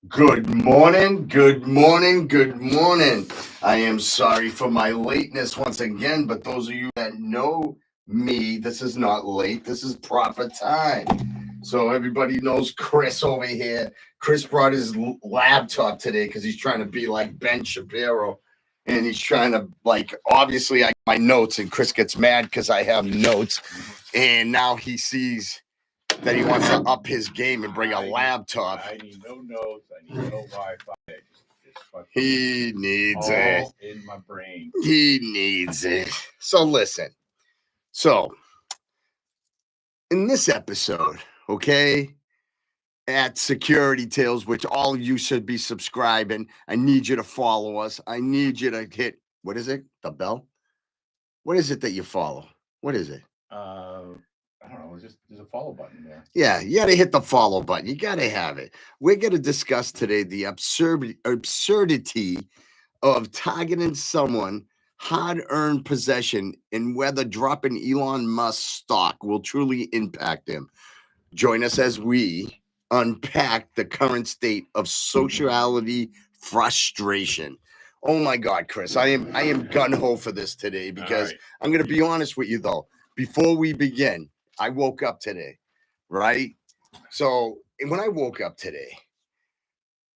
Good morning, good morning, good morning. I am sorry for my lateness once again, but those of you that know me, this is not late. This is proper time. So everybody knows Chris over here. Chris brought his laptop today because he's trying to be like Ben Shapiro. And he's trying to, obviously, I my notes, and Chris gets mad because I have notes. And now he sees that he wants to up his game and bring a laptop. I need no notes. I need no Wi-Fi. He needs it. In my brain. He needs it. So listen. So in this episode, okay, at Security Tales, which all of you should be subscribing, I need you to follow us. I need you to hit, what is it? The bell? What is it that you follow? What is it? I don't know. There's a follow button there. Yeah, you got to hit the follow button. You got to have it. We're going to discuss today the absurdity of targeting someone hard-earned possession and whether dropping Elon Musk stock will truly impact him. Join us as we unpack the current state of sociality frustration. Oh my God, Chris, I am gung-ho for this today because I'm going to be honest with you though. Before we begin, I woke up today, right? So when I woke up today,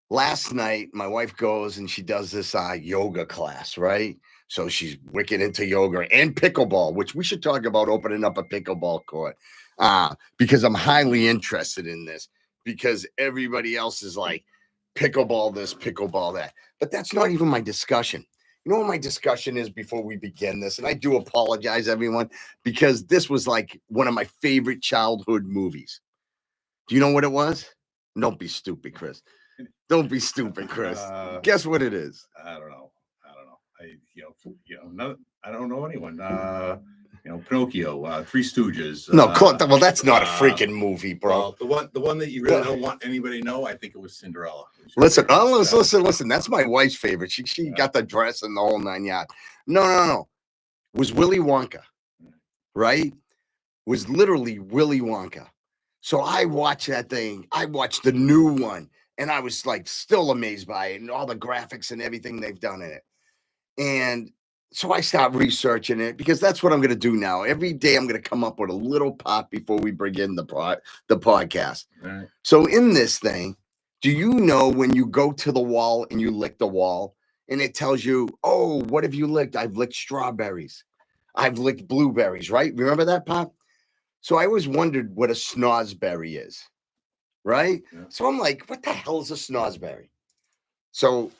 last night, my wife goes and she does this yoga class, right? So she's wicked into yoga and pickleball, which we should talk about opening up a pickleball court because I'm highly interested in this because everybody else is like pickleball this, pickleball that. But that's not even my discussion. You know what my discussion is before we begin this? And I do apologize, everyone, because this was like one of my favorite childhood movies. Do you know what it was? Don't be stupid, Chris. Don't be stupid, Chris. Guess what it is? I don't know. I don't know anyone. Pinocchio, Three Stooges. No, well, that's not a freaking movie, bro. Well, the one that you really don't want anybody to know, I think it was Cinderella. Listen. That's my wife's favorite. She got the dress and the whole 9 yards. No. It was Willy Wonka, right? It was literally Willy Wonka. So I watched that thing. I watched the new one. And I was like still amazed by it and all the graphics and everything they've done in it. And so I stopped researching it because that's what I'm going to do now. Every day I'm going to come up with a little pop before we begin the podcast. Right. So in this thing, do you know when you go to the wall and you lick the wall and it tells you, oh, what have you licked? I've licked strawberries. I've licked blueberries, right? Remember that, Pop? So I always wondered what a snozberry is. Right? Yeah. So I'm like, what the hell is a snozberry? So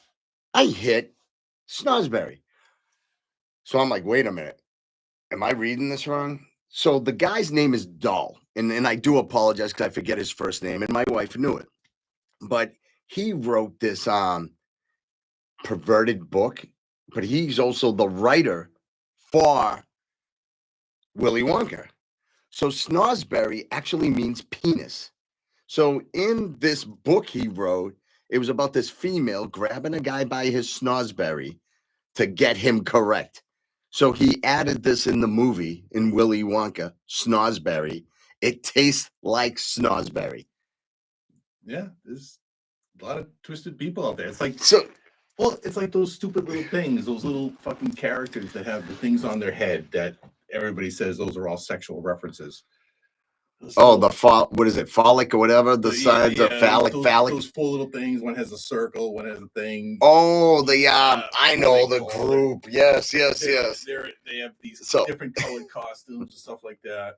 I hit snozberry. So I'm like, wait a minute. Am I reading this wrong? So the guy's name is Dull. And I do apologize because I forget his first name. And my wife knew it. But he wrote this perverted book. But he's also the writer for Willy Wonka. So snozberry actually means penis. So in this book he wrote, it was about this female grabbing a guy by his snozberry to get him correct. So he added this in the movie in Willy Wonka, snozberry. It tastes like snozberry. Yeah, there's a lot of twisted people out there. It's like it's like those stupid little things, those little fucking characters that have the things on their head that everybody says those are all sexual references. So, what is it? Phallic or whatever? The sides of phallic. Those four little things. One has a circle. One has a thing. Oh, I know the group. Yes. They have these different colored costumes and stuff like that.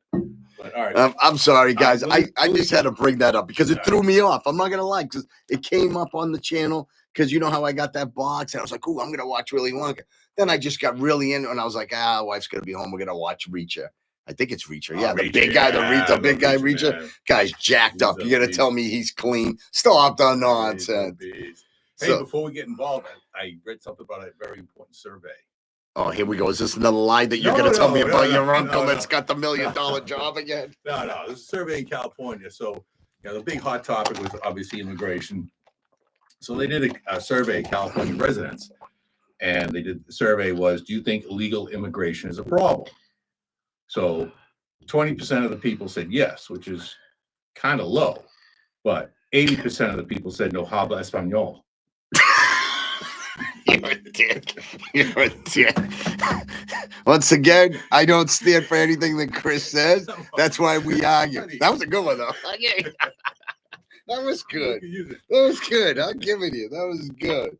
But all right. I'm sorry, guys. I just had to bring that up because it threw me off. I'm not gonna lie, because it came up on the channel. Because you know how I got that box, and I was like, "Ooh, I'm gonna watch Willy Wonka." Then I just got really into it, and I was like, wife's gonna be home. We're gonna watch Reacher. I think it's Reacher. Yeah, the big guy, the big guy Reacher. Man. Guy's jacked up. You're gonna tell me he's clean? Stop the nonsense. Hey, before we get involved, I read something about a very important survey. Oh, here we go. Is this another lie that you're gonna tell me about your uncle that's got the $1 million job again? No. This is a survey in California. So, the big hot topic was obviously immigration. So they did a survey of California residents, and the survey was, do you think illegal immigration is a problem? So 20% of the people said yes, which is kind of low, but 80% of the people said no habla español. You're a dick. You're a dick. Once again, I don't stand for anything that Chris says. That's why we argue. That was a good one, though. That was good. That was good. I'm giving you. That was good.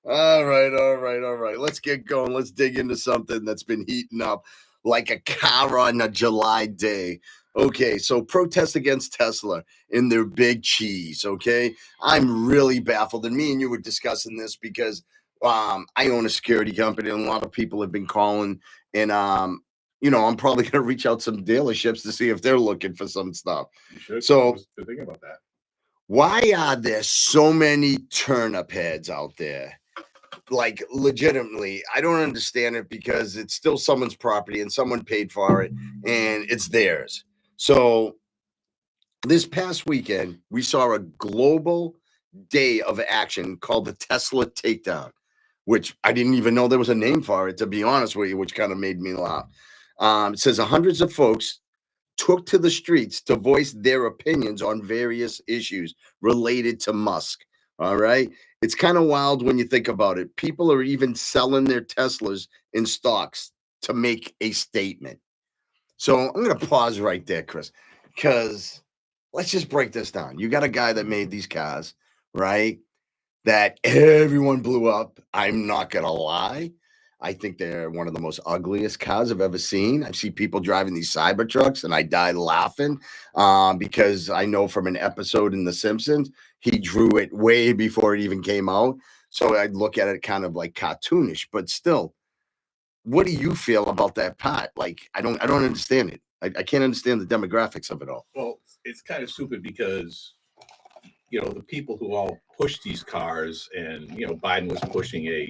All right. Let's get going. Let's dig into something that's been heating up like a car on a July day. Okay, so protest against Tesla and their big cheese. Okay, I'm really baffled, and me and you were discussing this because I own a security company, and a lot of people have been calling, and I'm probably gonna reach out some dealerships to see if they're looking for some stuff. You should. So I was thinking about that. Why are there so many turnip heads out there? Like, legitimately, I don't understand it because it's still someone's property and someone paid for it and it's theirs. So this past weekend, we saw a global day of action called the Tesla Takedown, which I didn't even know there was a name for it, to be honest with you, which kind of made me laugh. It says hundreds of folks took to the streets to voice their opinions on various issues related to Musk. All right. It's kind of wild when you think about it. People are even selling their Teslas in stocks to make a statement. So I'm going to pause right there, Chris, because let's just break this down. You got a guy that made these cars, right? That everyone blew up. I'm not going to lie. I think they're one of the most ugliest cars I've ever seen. I see people driving these Cybertrucks and I die laughing because I know from an episode in The Simpsons, he drew it way before it even came out. So I'd look at it kind of like cartoonish, but still, what do you feel about that part? Like, I don't understand it. I can't understand the demographics of it all. Well, it's kind of stupid because, the people who all push these cars and, Biden was pushing a,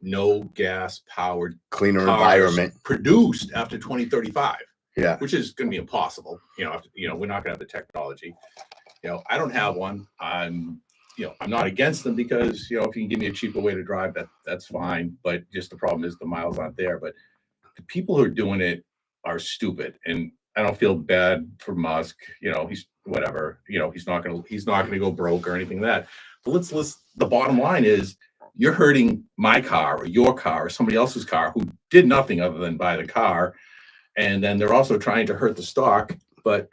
no gas powered cleaner environment produced after 2035. Yeah. Which is going to be impossible. We're not going to have the technology. I don't have one. I'm not against them because, if you can give me a cheaper way to drive, that's fine. But just the problem is the miles aren't there. But the people who are doing it are stupid. And I don't feel bad for Musk. He's whatever, he's not going to go broke or anything like that. But the bottom line is, you're hurting my car or your car or somebody else's car who did nothing other than buy the car. And then they're also trying to hurt the stock. But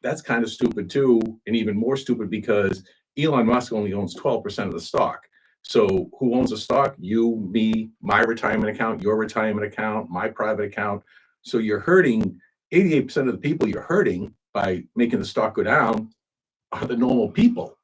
that's kind of stupid too. And even more stupid because Elon Musk only owns 12% of the stock. So who owns the stock? You, me, my retirement account, your retirement account, my private account. So you're hurting 88% of the people you're hurting by making the stock go down are the normal people.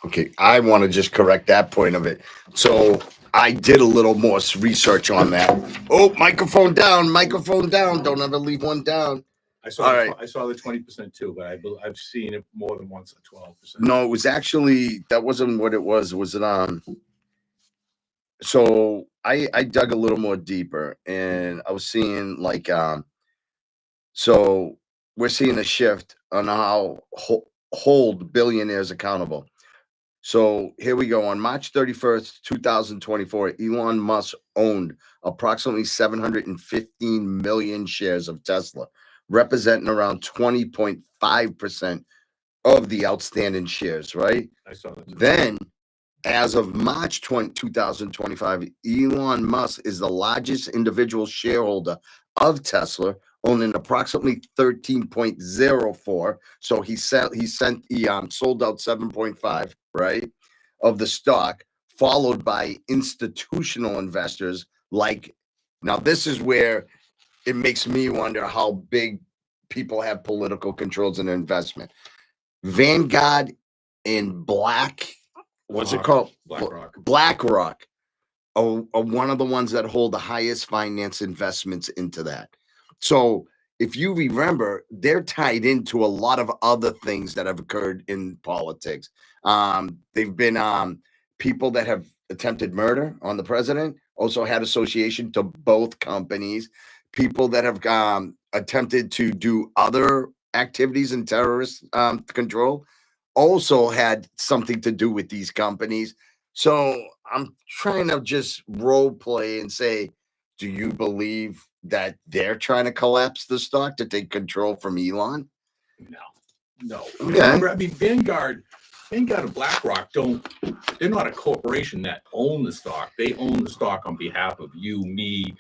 Okay, I want to just correct that point of it. So I did a little more research on that. Oh, microphone down. Don't ever leave one down. I saw the 20% too, but I've seen it more than once at 12%. No, it was actually, that wasn't what it was. Was it so I dug a little more deeper and I was seeing like so we're seeing a shift on how hold billionaires accountable. So here we go. On March 31st, 2024, Elon Musk owned approximately 715 million shares of Tesla, representing around 20.5% of the outstanding shares, right? I saw that. Then, as of March 2025, Elon Musk is the largest individual shareholder of Tesla, owning approximately 13.04. So he sold out 7.5, right, of the stock, followed by institutional investors like, now this is where it makes me wonder how big people have political controls in their investment. Vanguard and BlackRock are one of the ones that hold the highest finance investments into that. So if you remember, they're tied into a lot of other things that have occurred in politics. They've been people that have attempted murder on the president, also had association to both companies. People that have attempted to do other activities in terrorist control also had something to do with these companies. So I'm trying to just role play and say, do you believe that they're trying to collapse the stock to take control from Elon? No. No. Okay. Remember, I mean, Vanguard and BlackRock they're not a corporation that own the stock. They own the stock on behalf of you, me,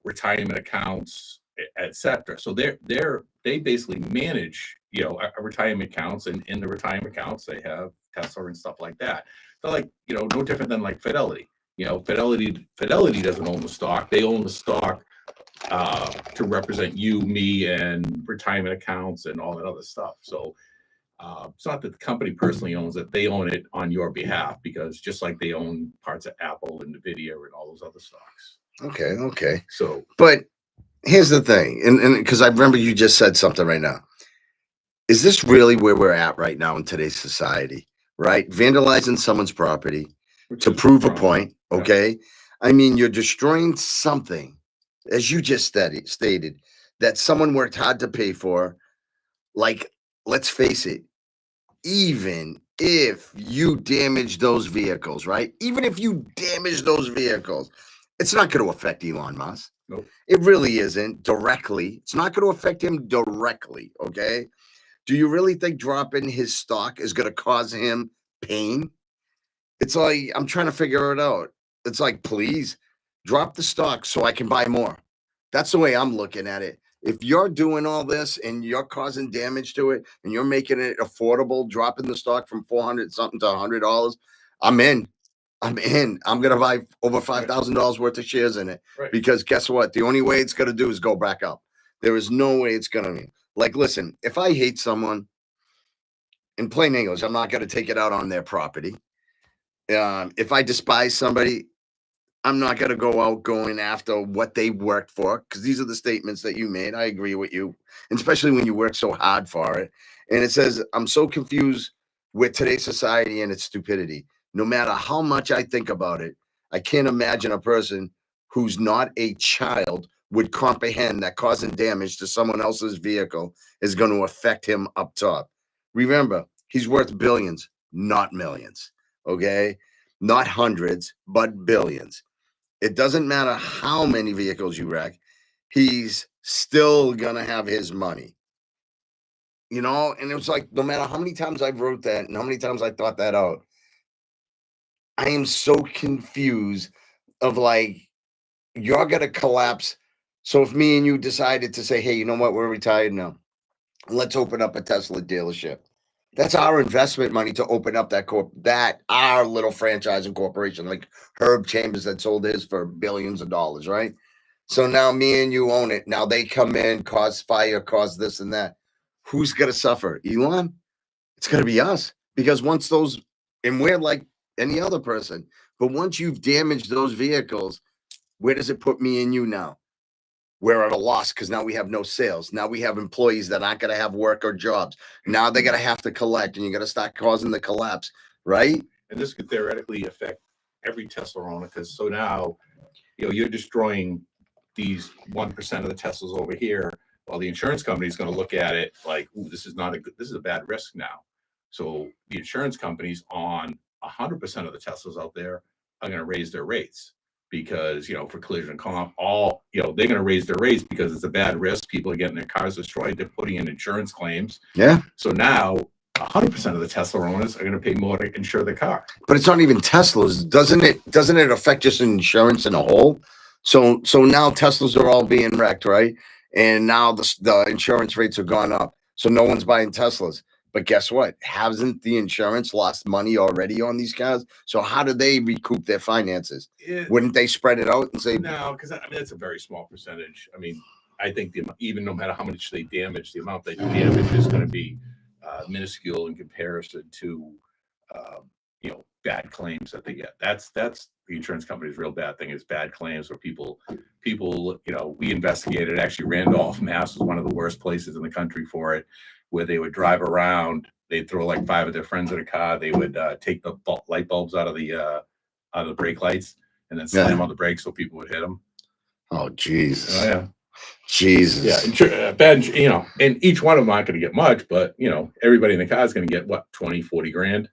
retirement accounts, etc. So they basically manage, our retirement accounts, and in the retirement accounts they have Tesla and stuff like that. They're like, no different than like Fidelity. Fidelity doesn't own the stock. They own the stock to represent you, me, and retirement accounts and all that other stuff. So it's not that the company personally owns it; they own it on your behalf, because just like they own parts of Apple and Nvidia and all those other stocks. Okay. So, but here's the thing, and because I remember you just said something right now. Is this really where we're at right now in today's society? Right, vandalizing someone's property to prove a point. Okay, yeah. I mean, you're destroying something, as you just stated, that someone worked hard to pay for. Like, let's face it, even if you damage those vehicles, right? Even if you damage those vehicles, it's not going to affect Elon Musk. Nope. It really isn't directly. It's not going to affect him directly. Okay. Do you really think dropping his stock is going to cause him pain? It's like, I'm trying to figure it out. It's like, please drop the stock so I can buy more. That's the way I'm looking at it. If you're doing all this and you're causing damage to it and you're making it affordable, dropping the stock from 400 something to $100, I'm in. I'm going to buy over $5,000 worth of shares in it. Right. Because guess what? The only way it's going to do is go back up. There is no way it's going to. Like, listen, if I hate someone, in plain English, I'm not going to take it out on their property. If I despise somebody, I'm not going to go out going after what they worked for, because these are the statements that you made. I agree with you, and especially when you work so hard for it. And it says, I'm so confused with today's society and its stupidity. No matter how much I think about it, I can't imagine a person who's not a child would comprehend that causing damage to someone else's vehicle is going to affect him up top. Remember, he's worth billions, not millions. Okay? Not hundreds, but billions. It doesn't matter how many vehicles you wreck, he's still gonna have his money. And it was like, no matter how many times I wrote that and how many times I thought that out, I am so confused of like, you're gonna collapse. So if me and you decided to say, hey, you know what, we're retired now, let's open up a Tesla dealership. That's our investment money to open up our little franchise and corporation, like Herb Chambers that sold his for billions of dollars, right? So now me and you own it. Now they come in, cause fire, cause this and that. Who's going to suffer? Elon? It's going to be us, because once those, and we're like any other person, but once you've damaged those vehicles, where does it put me and you now? We're at a loss, because now we have no sales. Now we have employees that aren't going to have work or jobs. Now they're going to have to collect, and you're going to start causing the collapse, right? And this could theoretically affect every Tesla owner, because so now, you're destroying these 1% of the Teslas over here, while the insurance company is going to look at it like, ooh, this is a bad risk now. So the insurance companies on 100% of the Teslas out there are going to raise their rates, because, for collision and comp, they're going to raise their rates because it's a bad risk. People are getting their cars destroyed. They're putting in insurance claims. Yeah. So now 100% of the Tesla owners are going to pay more to insure the car. But it's not even Teslas. Doesn't it affect just insurance in a whole? So now Teslas are all being wrecked, right? And now the insurance rates have gone up. So no one's buying Teslas. But guess what? Hasn't the insurance lost money already on these cars? So how do they recoup their finances? Wouldn't they spread it out and say? No, because that's a very small percentage. I mean, I think even no matter how much they damage, the amount they damage is going to be minuscule in comparison to bad claims that they get. That's the insurance company's real bad thing, is bad claims where people we investigated. Actually, Randolph, Mass was one of the worst places in the country for it, where they would drive around, they'd throw like 5 of their friends in a car, they would take the light bulbs out of the brake lights and then slam on the brakes so people would hit them. Oh, Jesus. Oh, yeah. Jesus. Yeah, bad, and each one of them aren't going to get much, but everybody in the car is going to get what, 20, 40 grand.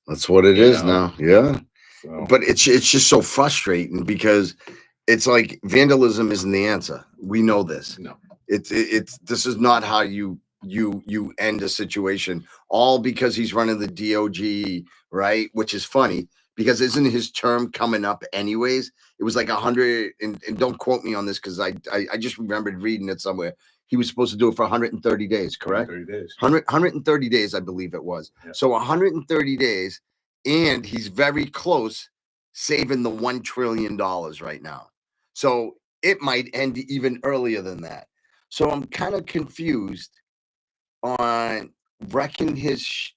That's what it is now. Yeah. So. But it's just so frustrating, because it's like vandalism isn't the answer. We know this. No. It's this is not how you you end a situation, all because he's running the DOG, right? Which is funny because isn't his term coming up anyways? It was like 100, and don't quote me on this because I just remembered reading it somewhere. He was supposed to do it for 130 days, correct? 30 days. 130 days, I believe it was. Yeah. So 130 days, and he's very close saving the $1 trillion right now. So it might end even earlier than that. So I'm kind of confused on wrecking his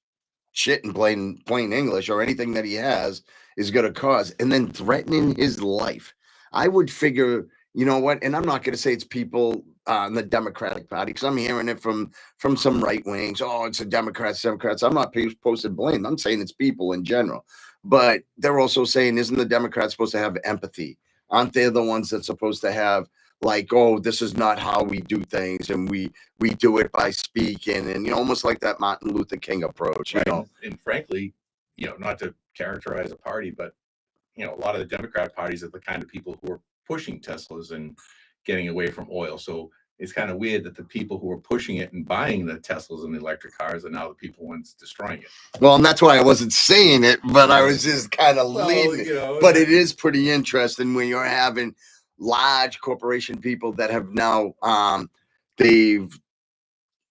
shit in plain English, or anything that he has is going to cause, and then threatening his life. I would figure, you know what? And I'm not going to say it's people in the Democratic Party, because I'm hearing it from some right wings. Oh, it's the Democrats. I'm not posting blame. I'm saying it's people in general. But they're also saying, isn't the Democrats supposed to have empathy? Aren't they the ones that's supposed to have, like, oh, this is not how we do things, and we do it by speaking, and almost like that Martin Luther King approach, right. And frankly, not to characterize a party, but a lot of the Democrat parties are the kind of people who are pushing Teslas and getting away from oil. So it's kind of weird that the people who are pushing it and buying the Teslas and the electric cars are now the people ones destroying it. Well, and that's why I wasn't saying it, but I was just kind of leading. But it is pretty interesting when you're having large corporation people that have now they've,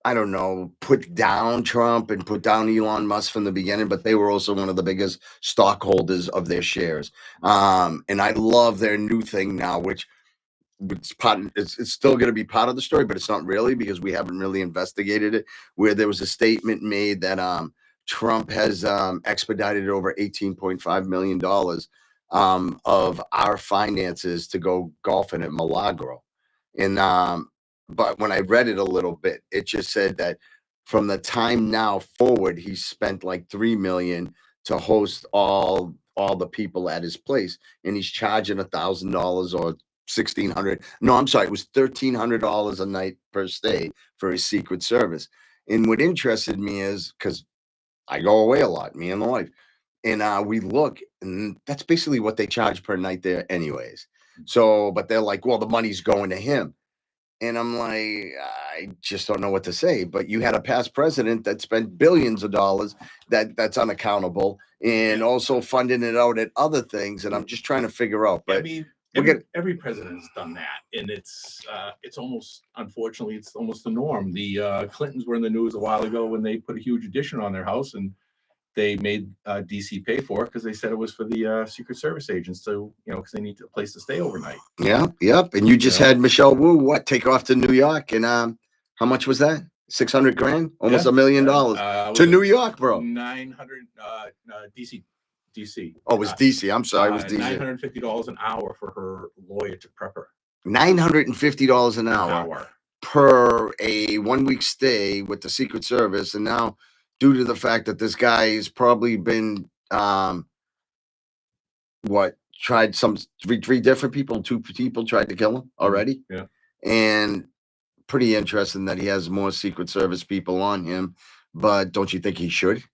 I don't know, put down Trump and put down Elon Musk from the beginning, but they were also one of the biggest stockholders of their shares. And I love their new thing now, which it's still going to be part of the story, but it's not really, because we haven't really investigated it, where there was a statement made that Trump has expedited over $18.5 million of our finances to go golfing at Milagro. And but when I read it a little bit, it just said that from the time now forward, he's spent like $3 million to host all the people at his place, and he's charging $1,000 or $1,600. No, I'm sorry, it was $1,300 a night per stay for his Secret Service. And what interested me is, because I go away a lot, me and the wife, and we look, and that's basically what they charge per night there, anyways. So, but they're like, well, the money's going to him. And I'm like, I just don't know what to say. But you had a past president that spent billions of dollars that's unaccountable, and also funding it out at other things. And I'm just trying to figure out. But I mean, every president has done that, and it's almost, unfortunately, it's almost the norm. The Clintons were in the news a while ago when they put a huge addition on their house, and they made DC pay for it because they said it was for the Secret Service agents, so because they need a place to stay overnight. Yeah, yep. And you just had Michelle Wu take off to New York, and how much was that? $600,000, almost $1 million to New York, bro. 900 DC. Oh, it was DC. I'm sorry, it was DC. $950 an hour for her lawyer to prep her. $950 an hour per a 1 week stay with the Secret Service, and now, due to the fact that this guy has probably been tried three different people, 2 people tried to kill him already. Yeah. And pretty interesting that he has more Secret Service people on him, but don't you think he should?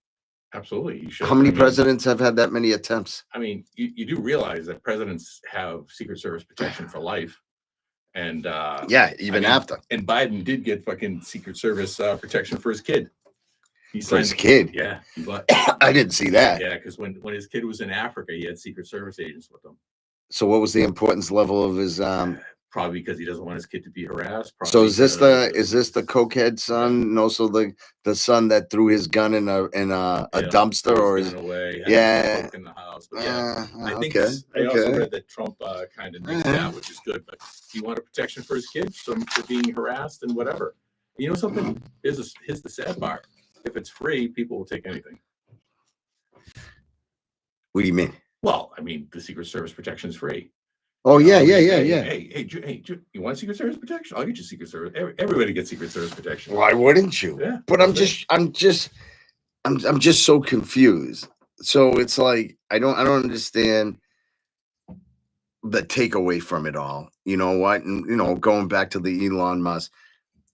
Absolutely, he should. How many presidents have had that many attempts? I mean, you do realize that presidents have Secret Service protection for life. And even after. And Biden did get fucking Secret Service protection for his kid. For his kid? Yeah. I didn't see that. Yeah, because when his kid was in Africa, he had Secret Service agents with him. So what was the importance level of his Probably because he doesn't want his kid to be harassed. So is this the cokehead son, and also the son that threw his gun in a dumpster, or is away, in the house? But I think I also read that Trump kind of nixed that, which is good. But he wanted protection for his kids from being harassed and whatever. You know something? Here's the sad part. If it's free, people will take anything. What do you mean? Well, I mean, the Secret Service protection is free. Oh, yeah. Hey, you want Secret Service protection? I'll get you Secret Service. Everybody gets Secret Service protection. Why wouldn't you? Yeah. But I'm just so confused. So it's like, I don't understand the takeaway from it all. You know what? And, going back to the Elon Musk,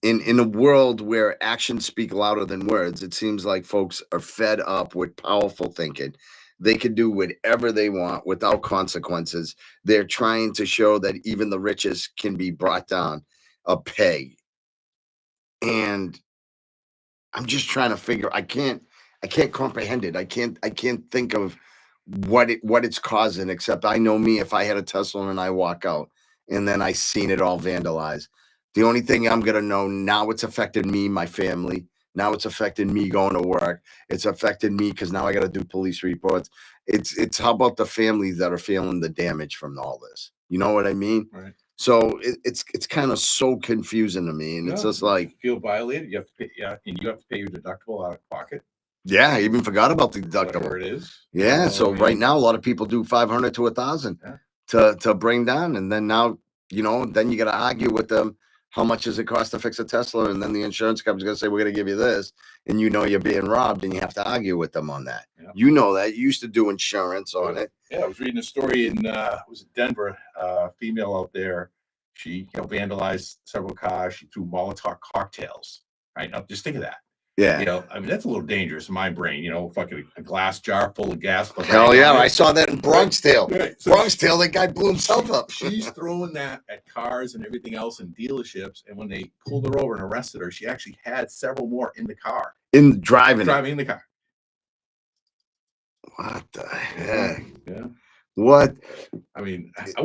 in a world where actions speak louder than words, it seems like folks are fed up with powerful thinking. They can do whatever they want without consequences. They're trying to show that even the richest can be brought down a peg. And I'm just trying to figure. I can't comprehend it. I can't think of what it's causing. Except I know me. If I had a Tesla and I walk out and then I seen it all vandalized, the only thing I'm gonna know now, it's affected me, my family. Now it's affected me going to work. It's affected me because now I got to do police reports. It's how about the families that are feeling the damage from all this? You know what I mean? Right. So it's kind of so confusing to me, and it's just like, feel violated. You have to pay, and you have to pay your deductible out of pocket. yeah, I even forgot about the deductible. Whatever it is. Yeah, so right now a lot of people do 500 to 1,000 to bring down, and then now then you got to argue with them. How much does it cost to fix a Tesla? And then the insurance company's gonna say we're gonna give you this, and you're being robbed, and you have to argue with them on that. Yeah. You know that you used to do insurance on it. Yeah, I was reading a story in was it Denver? Female out there, she vandalized several cars. She threw Molotov cocktails. Right now, just think of that. Yeah, I mean that's a little dangerous in my brain. Fucking a glass jar full of gas. Hell yeah, I saw that in Bronx Tale. Right. So Bronx Tale, that guy blew himself up. She's throwing that at cars and everything else in dealerships. And when they pulled her over and arrested her, she actually had several more in the car. Driving in the car. What the heck? Yeah. What? I mean, I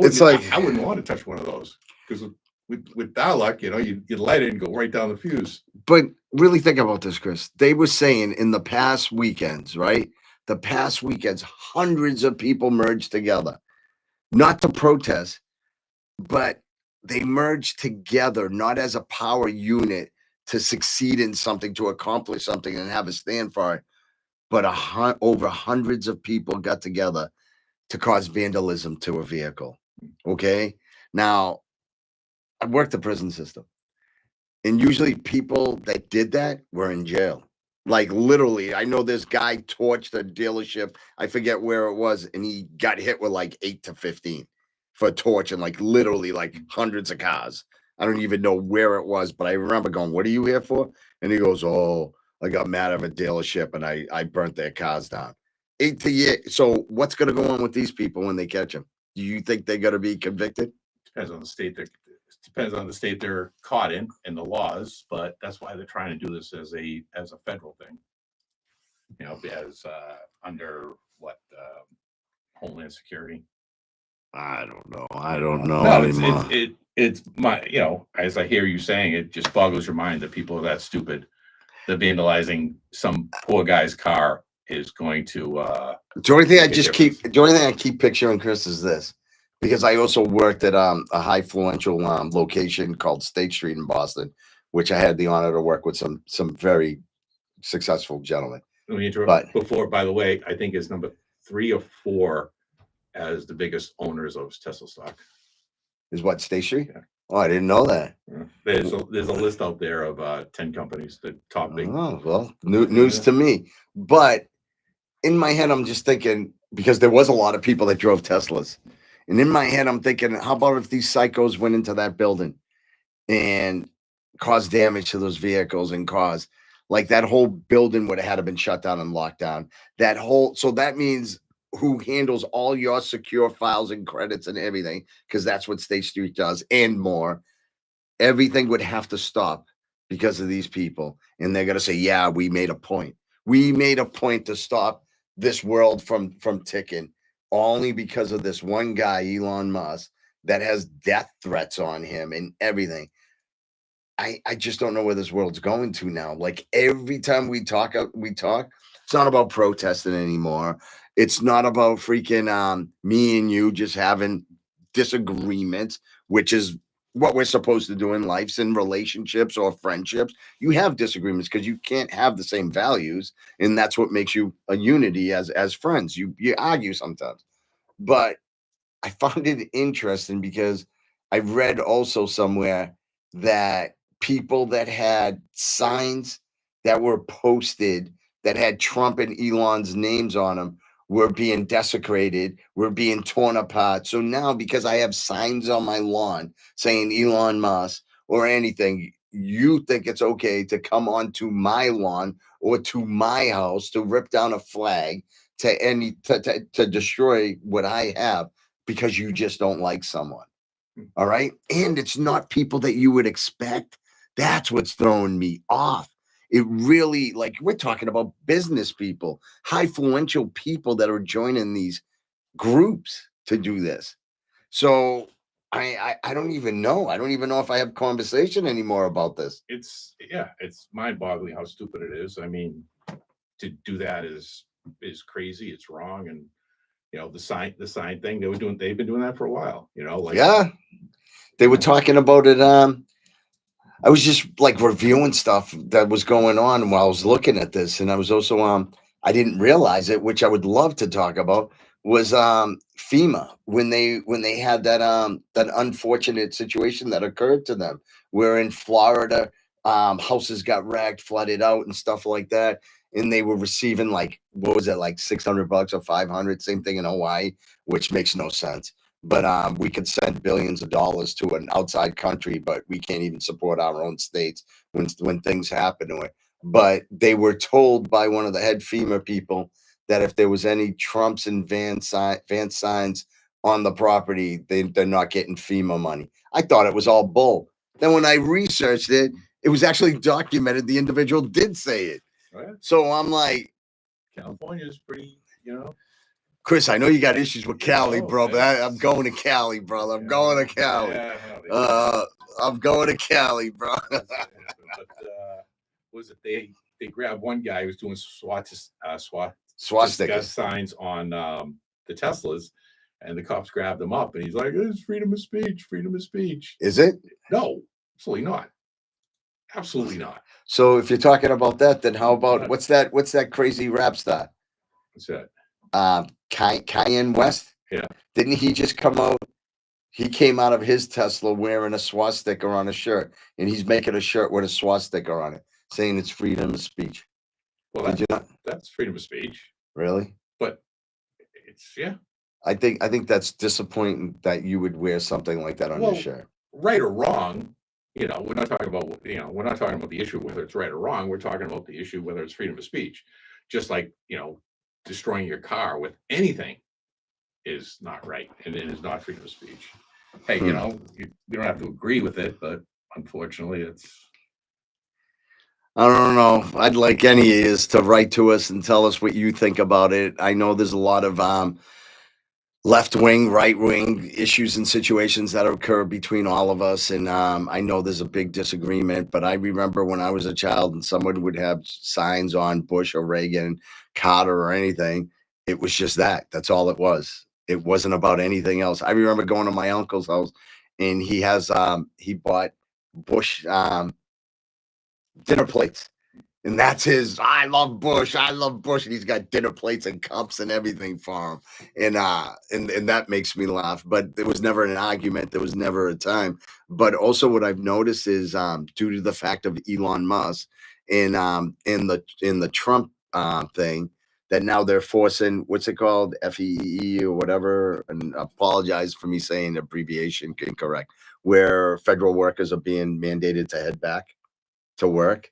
wouldn't want to touch one of those because with that luck, you'd light it and go right down the fuse. But really think about this, Chris. They were saying in the past weekends, right? The past weekends, hundreds of people merged together, not to protest, but they merged together, not as a power unit to succeed in something, to accomplish something and have a stand for it, but over hundreds of people got together to cause vandalism to a vehicle. Okay. Now, I worked the prison system, and usually people that did that were in jail. Like literally, I know this guy torched a dealership. I forget where it was, and he got hit with like 8 to 15 for torching, like literally like hundreds of cars. I don't even know where it was, but I remember going, "What are you here for?" And he goes, "Oh, I got mad at a dealership and I burnt their cars down." 8 to year. So what's going to go on with these people when they catch them? Do you think they're going to be convicted? Depends on the state they're caught in and the laws, but that's why they're trying to do this as a federal thing. As under what Homeland Security. I don't know. No, it's my as I hear you saying, it just boggles your mind that people are that stupid. That vandalizing some poor guy's car is going to. The only thing I keep picturing, Chris, is this. Because I also worked at a high influential location called State Street in Boston, which I had the honor to work with some very successful gentlemen. Let me interrupt. Before, by the way, I think is number 3 or 4 as the biggest owners of Tesla stock. Is what, State Street? Yeah. Oh, I didn't know that. Yeah. There's a list out there of 10 companies that top big. Oh, well, news to me. But in my head, I'm just thinking, because there was a lot of people that drove Teslas. And in my head, I'm thinking, how about if these psychos went into that building and caused damage to those vehicles and caused, like, that whole building would have had to been shut down and locked down. So that means who handles all your secure files and credits and everything, because that's what State Street does and more. Everything would have to stop because of these people. And they're going to say, yeah, we made a point. We made a point to stop this world from ticking. Only because of this one guy, Elon Musk, that has death threats on him and everything. I just don't know where this world's going to now. Like every time we talk, it's not about protesting anymore. It's not about freaking me and you just having disagreements, which is what we're supposed to do in life, in relationships or friendships. You have disagreements because you can't have the same values, and that's what makes you a unity as friends. You argue sometimes, but I found it interesting because I read also somewhere that people that had signs that were posted that had Trump and Elon's names on them were being desecrated, were being torn apart. So now, because I have signs on my lawn saying Elon Musk or anything, you think it's okay to come onto my lawn or to my house to rip down a flag to destroy what I have because you just don't like someone. All right. And it's not people that you would expect. That's what's throwing me off. It really, like, we're talking about business people, high influential people that are joining these groups to do this. So I don't even know. I don't even know if I have conversation anymore about this. It's mind-boggling how stupid it is. I mean, to do that is crazy. It's wrong. And the sign thing, they've been doing that for a while. Like, Yeah. They were talking about it. I was just like reviewing stuff that was going on while I was looking at this, and I was also I didn't realize it, which I would love to talk about, was FEMA when they had that unfortunate situation that occurred to them, where in Florida houses got wrecked, flooded out, and stuff like that, and they were receiving, like, what was it, like $600 or 500, same thing in Hawaii, which makes no sense. But we could send billions of dollars to an outside country, but we can't even support our own states when things happen to it. But they were told by one of the head FEMA people that if there was any Trumps and van signs on the property, they're not getting FEMA money. I thought it was all bull. Then when I researched it, it was actually documented. The individual did say it. Right. So I'm like, California is pretty, Chris, I know you got issues with Cali, bro, but I'm going to Cali, brother. I'm going to Cali. I'm going to Cali, bro. But was it they grabbed one guy who was doing swastika signs on the Teslas, and the cops grabbed him up, and he's like, "It's freedom of speech, freedom of speech." Is it? No, absolutely not. Absolutely not. So if you're talking about that, then how about what's that crazy rap star? What's that? Kanye West. Yeah. Didn't he just come out? He came out of his Tesla wearing a swastika on a shirt, and he's making a shirt with a swastika on it, saying it's freedom of speech. Well, that's freedom of speech. Really? But it's I think that's disappointing that you would wear something like that on your shirt. Right or wrong, we're not talking about the issue whether it's right or wrong. We're talking about the issue whether it's freedom of speech. Just like, destroying your car with anything is not right, and it is not freedom of speech. Hey, you don't have to agree with it, but unfortunately it's. I don't know. I'd like any is to write to us and tell us what you think about it. I know there's a lot of left wing, right wing issues and situations that occur between all of us, and I know there's a big disagreement. But I remember when I was a child and someone would have signs on Bush or Reagan, Carter, or anything. It was just that. That's all it was. It wasn't about anything else. I remember going to my uncle's house, and he bought Bush dinner plates. And that's his, I love Bush. And he's got dinner plates and cups and everything for him. And that makes me laugh. But there was never an argument. There was never a time. But also what I've noticed is due to the fact of Elon Musk and in the Trump thing, that now they're forcing, what's it called? FEE or whatever. And apologize for me saying the abbreviation incorrect, where federal workers are being mandated to head back to work.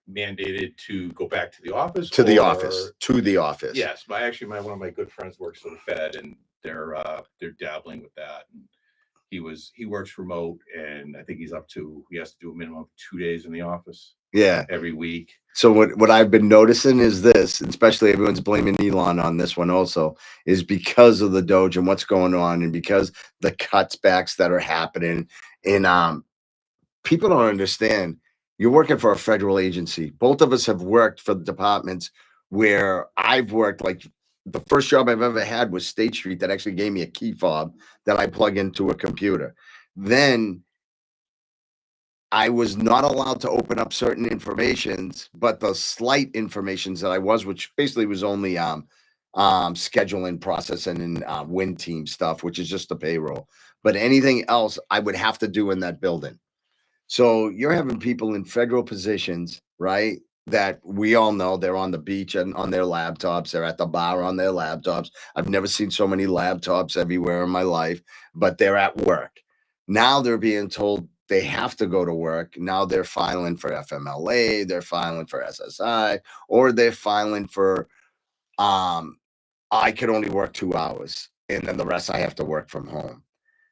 Mandated to go back to the office. To the office. Yes, one of my good friends works for the Fed, and they're dabbling with that. And he works remote, and I think he has to do a minimum of 2 days in the office. Yeah, every week. So what I've been noticing is this, especially everyone's blaming Elon on this one also, is because of the Doge and what's going on, and because the cutbacks that are happening, and people don't understand. You're working for a federal agency. Both of us have worked for the departments where I've worked. Like the first job I've ever had was State Street, that actually gave me a key fob that I plug into a computer. Then I was not allowed to open up certain informations, but the slight informations that I was, which basically was only scheduling, processing, and win team stuff, which is just the payroll. But anything else I would have to do in that building. So you're having people in federal positions, right? That we all know they're on the beach and on their laptops. They're at the bar on their laptops. I've never seen so many laptops everywhere in my life, but they're at work. Now they're being told they have to go to work. Now they're filing for FMLA, they're filing for SSI, or they're filing for I could only work 2 hours and then the rest I have to work from home.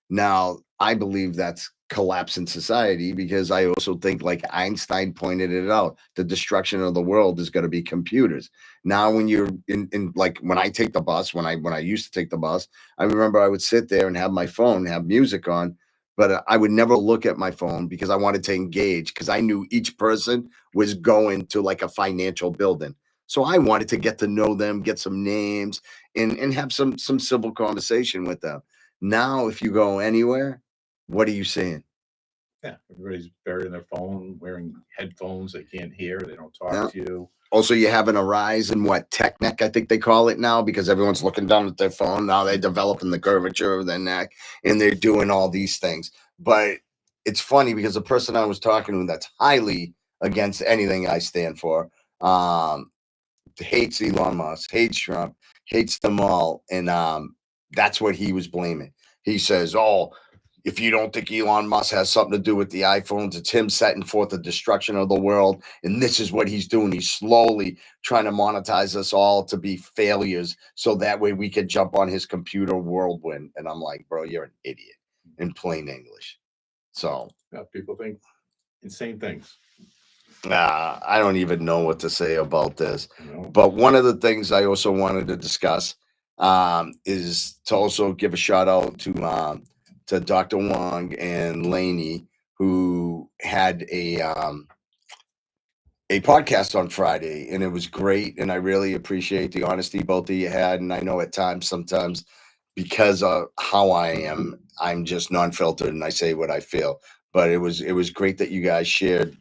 Now, I believe that's collapse in society, because I also think, like Einstein pointed it out, the destruction of the world is going to be computers. Now, when you're in like when I take the bus, when I used to take the bus, I remember I would sit there and have my phone, have music on, but I would never look at my phone because I wanted to engage, because I knew each person was going to like a financial building. So I wanted to get to know them, get some names, and have some civil conversation with them. Now, if you go anywhere, what are you seeing? Yeah, everybody's buried in their phone, wearing headphones. They can't hear. They don't talk Yeah. to you. Also, you're having a rise in what tech neck, I think they call it now, because everyone's looking down at their phone. Now they're developing the curvature of their neck, and they're doing all these things. But it's funny because the person I was talking to that's highly against anything I stand for, hates Elon Musk, hates Trump, hates them all, and that's what he was blaming. He says, "Oh, if you don't think Elon Musk has something to do with the iPhones, it's him setting forth the destruction of the world, and this is what he's doing. He's slowly trying to monetize us all to be failures, so that way we could jump on his computer whirlwind." And I'm like, "Bro, you're an idiot," in plain English. So Yeah, people think insane things. I don't even know what to say about this. You But one of the things I also wanted to discuss is to also give a shout out to Dr. Wong and Laney, who had a podcast on Friday, and it was great. And I really appreciate the honesty both of you had. And I know at times, sometimes, because of how I am, I'm just non-filtered and I say what I feel. But it was great that you guys shared,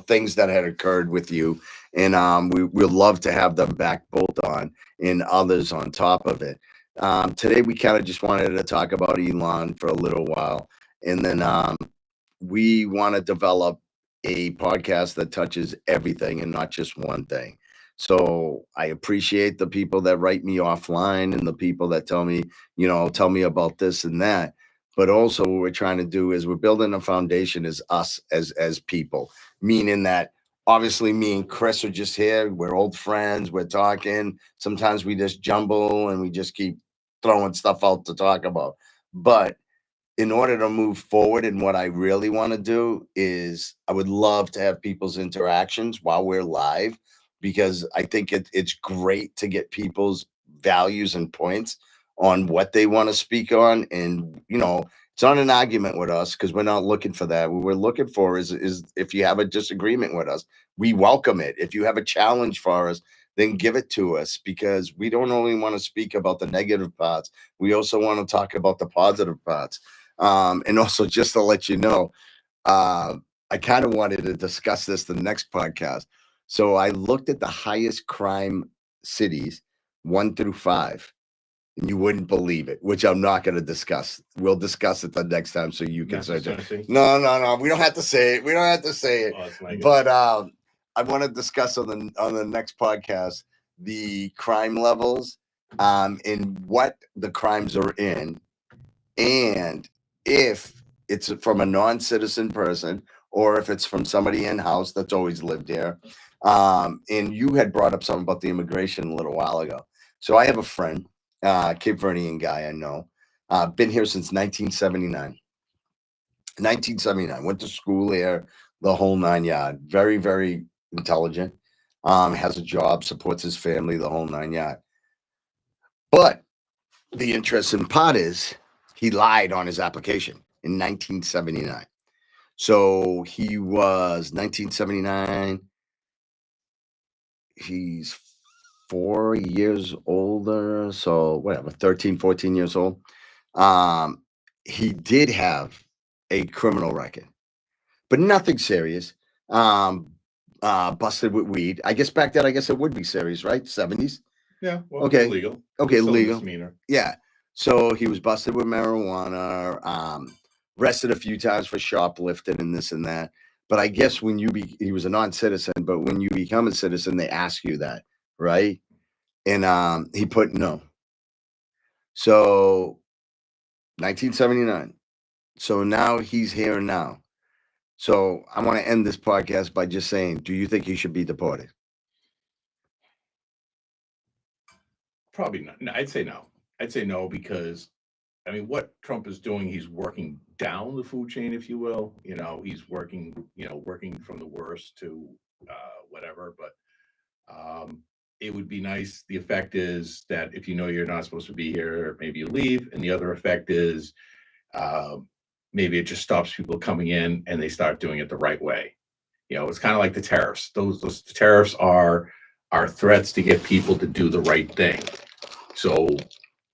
things that had occurred with you, and we'd love to have them back both on, and others on top of it. Today we kind of just wanted to talk about Elon for a little while, and then we want to develop a podcast that touches everything and not just one thing. So I appreciate the people that write me offline and the people that tell me about this and that. But also what we're trying to do is we're building a foundation as us as people, meaning that obviously me and Chris are just here. We're old friends. We're talking. Sometimes we just jumble and we just keep throwing stuff out to talk about. But in order to move forward, and what I really want to do is I would love to have people's interactions while we're live, because I think it's great to get people's values and points on what they want to speak on. And, it's not an argument with us, because we're not looking for that. What we're looking for is if you have a disagreement with us, we welcome it. If you have a challenge for us, then give it to us, because we don't only want to speak about the negative parts. We also want to talk about the positive parts. And also, just to let you know, I kind of wanted to discuss this the next podcast. So I looked at the highest crime cities, 1 through 5, and you wouldn't believe it, which I'm not going to discuss. We'll discuss it the next time so you can search it. No. We don't have to say it. We don't have to say it. Oh, but I want to discuss on the next podcast the crime levels, and what the crimes are in, and if it's from a non-citizen person or if it's from somebody in-house that's always lived here. And you had brought up something about the immigration a little while ago. So I have a friend, Cape Verdean guy I know, been here since 1979. 1979, went to school here, the whole 9 yard. Very, very intelligent. Has a job, supports his family, the whole 9 yard. But the interesting part is he lied on his application in 1979. So he was 1979. He's 4 years older. So whatever, 13, 14 years old. He did have a criminal record, but nothing serious. Busted with weed. I guess back then, I guess it would be serious, right? 70s. Yeah. Well, Okay. Legal. Okay, Still legal. Misdemeanor. Yeah. So he was busted with marijuana, arrested a few times for shoplifting and this and that. But I guess he was a non-citizen, but when you become a citizen, they ask you that, right? And he put no. So 1979. So now he's here now. So I want to end this podcast by just saying, do you think he should be deported? Probably not. No, I'd say no. I'd say no, because I mean, what Trump is doing, he's working down the food chain, if you will. He's working from the worst to whatever. But it would be nice. The effect is that if you're not supposed to be here, maybe you leave. And the other effect is maybe it just stops people coming in and they start doing it the right way. It's kind of like the tariffs. Those tariffs are threats to get people to do the right thing. So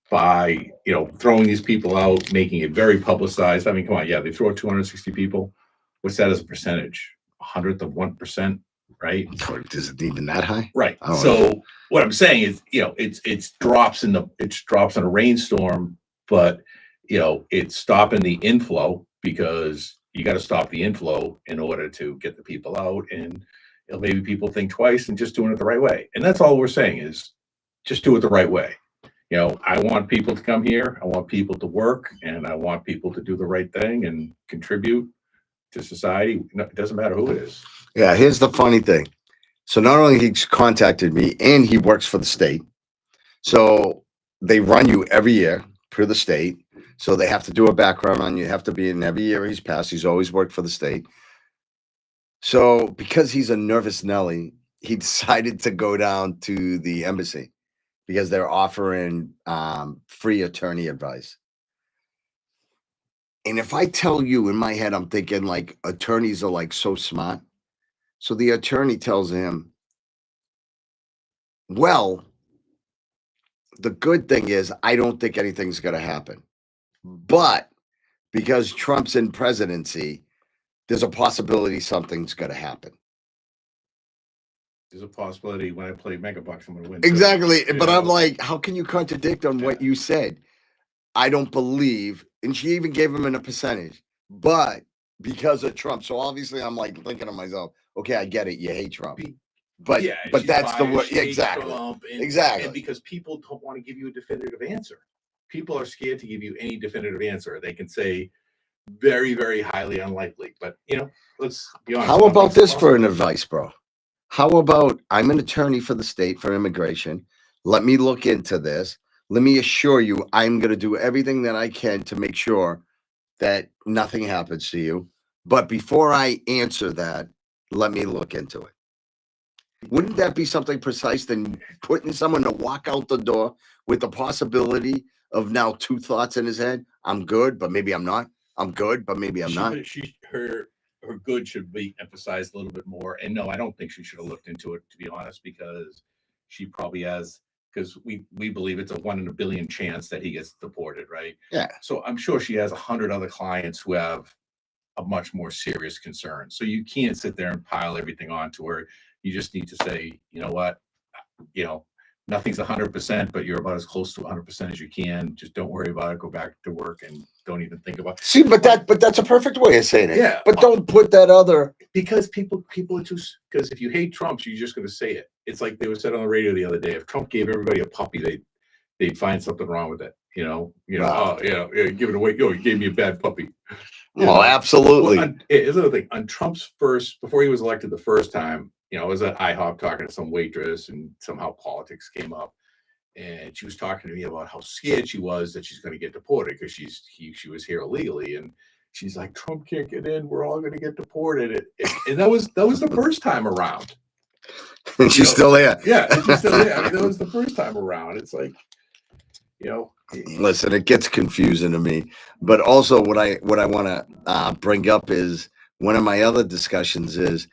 by throwing these people out, making it very publicized. I mean, come on, yeah, they throw out 260 people. What's that as a percentage? 100th of 1%, right? Is it even that high? Right. So what I'm saying is, it's drops in a rainstorm, but it's stopping the inflow because you got to stop the inflow in order to get the people out, and maybe people think twice and just doing it the right way. And that's all we're saying is just do it the right way. I want people to come here. I want people to work, and I want people to do the right thing and contribute to society. It doesn't matter who it is. Yeah. Here's the funny thing. So not only he's contacted me, and he works for the state. So they run you every year through the state. So they have to do a background on you. You have to be in every year he's passed. He's always worked for the state. So because he's a nervous Nelly, he decided to go down to the embassy because they're offering free attorney advice. And if I tell you in my head, I'm thinking like attorneys are like so smart. So the attorney tells him, well, the good thing is I don't think anything's going to happen. But because Trump's in presidency, there's a possibility something's going to happen. There's a possibility when I play Megabucks, I'm going to win. Exactly. But I'm like, how can you contradict on what you said? I don't believe. And she even gave him in a percentage. But because of Trump. So obviously I'm like thinking to myself, okay, I get it. You hate Trump. But that's the word. Exactly. Exactly. And because people don't want to give you a definitive answer. People are scared to give you any definitive answer. They can say very, very highly unlikely. But, let's be honest. How about this for an advice, bro? How about I'm an attorney for the state for immigration. Let me look into this. Let me assure you I'm going to do everything that I can to make sure that nothing happens to you. But before I answer that, let me look into it. Wouldn't that be something precise than putting someone to walk out the door with the possibility of now two thoughts in his head? I'm good, but maybe I'm not. I'm good, but maybe I'm not. Her good should be emphasized a little bit more. And no, I don't think she should have looked into it, to be honest, because she probably has, because we believe it's a 1 in a billion chance that he gets deported, right? Yeah. So I'm sure she has 100 other clients who have a much more serious concern. So you can't sit there and pile everything onto her. You just need to say, you know what, nothing's 100%, but you're about as close to 100% as you can. Just don't worry about it. Go back to work and don't even think about it. See, but that's a perfect way of saying it. Yeah. But don't put that other, because people are too, because if you hate Trump, you're just going to say it. It's like they were said on the radio the other day. If Trump gave everybody a puppy, they'd find something wrong with it. Wow. Give it away. He gave me a bad puppy. Absolutely. Well, here's another thing. On Trump's before he was elected the first time, I was at IHOP talking to some waitress, and somehow politics came up, and she was talking to me about how scared she was that she's going to get deported because she was here illegally, and she's like, Trump can't get in, we're all going to get deported, and that was the first time around. And she's still there. Yeah, she's still there. I mean, that was the first time around. It's like, listen, it gets confusing to me. But also, what I want to bring up is one of my other discussions is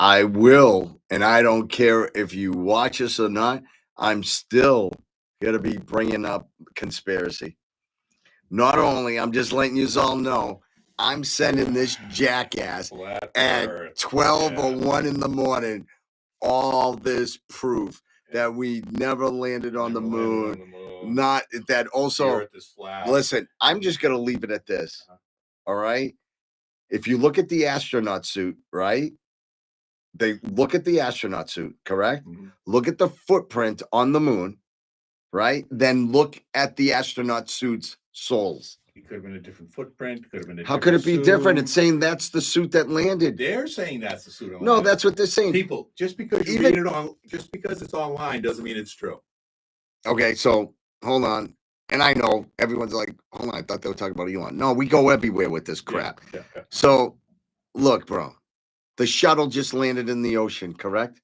I will, and I don't care if you watch us or not, I'm still going to be bringing up conspiracy. Not only, I'm just letting you all know, I'm sending this jackass at 12 or 1 in the morning all this proof that we never landed on the moon. Not that also, listen, I'm just going to leave it at this. All right. If you look at the astronaut suit, right? They look at the astronaut suit, correct? Mm-hmm. Look at the footprint on the moon, right? Then look at the astronaut suit's soles. It could have been a different footprint. Could have been How could it be different? It's saying that's the suit that landed. They're saying that's the suit. No, that's what they're saying. People, just because you read it just because it's online doesn't mean it's true. Okay, so hold on. And I know everyone's like, hold on, I thought they were talking about Elon. No, we go everywhere with this crap. Yeah. So, look, bro, the shuttle just landed in the ocean, correct?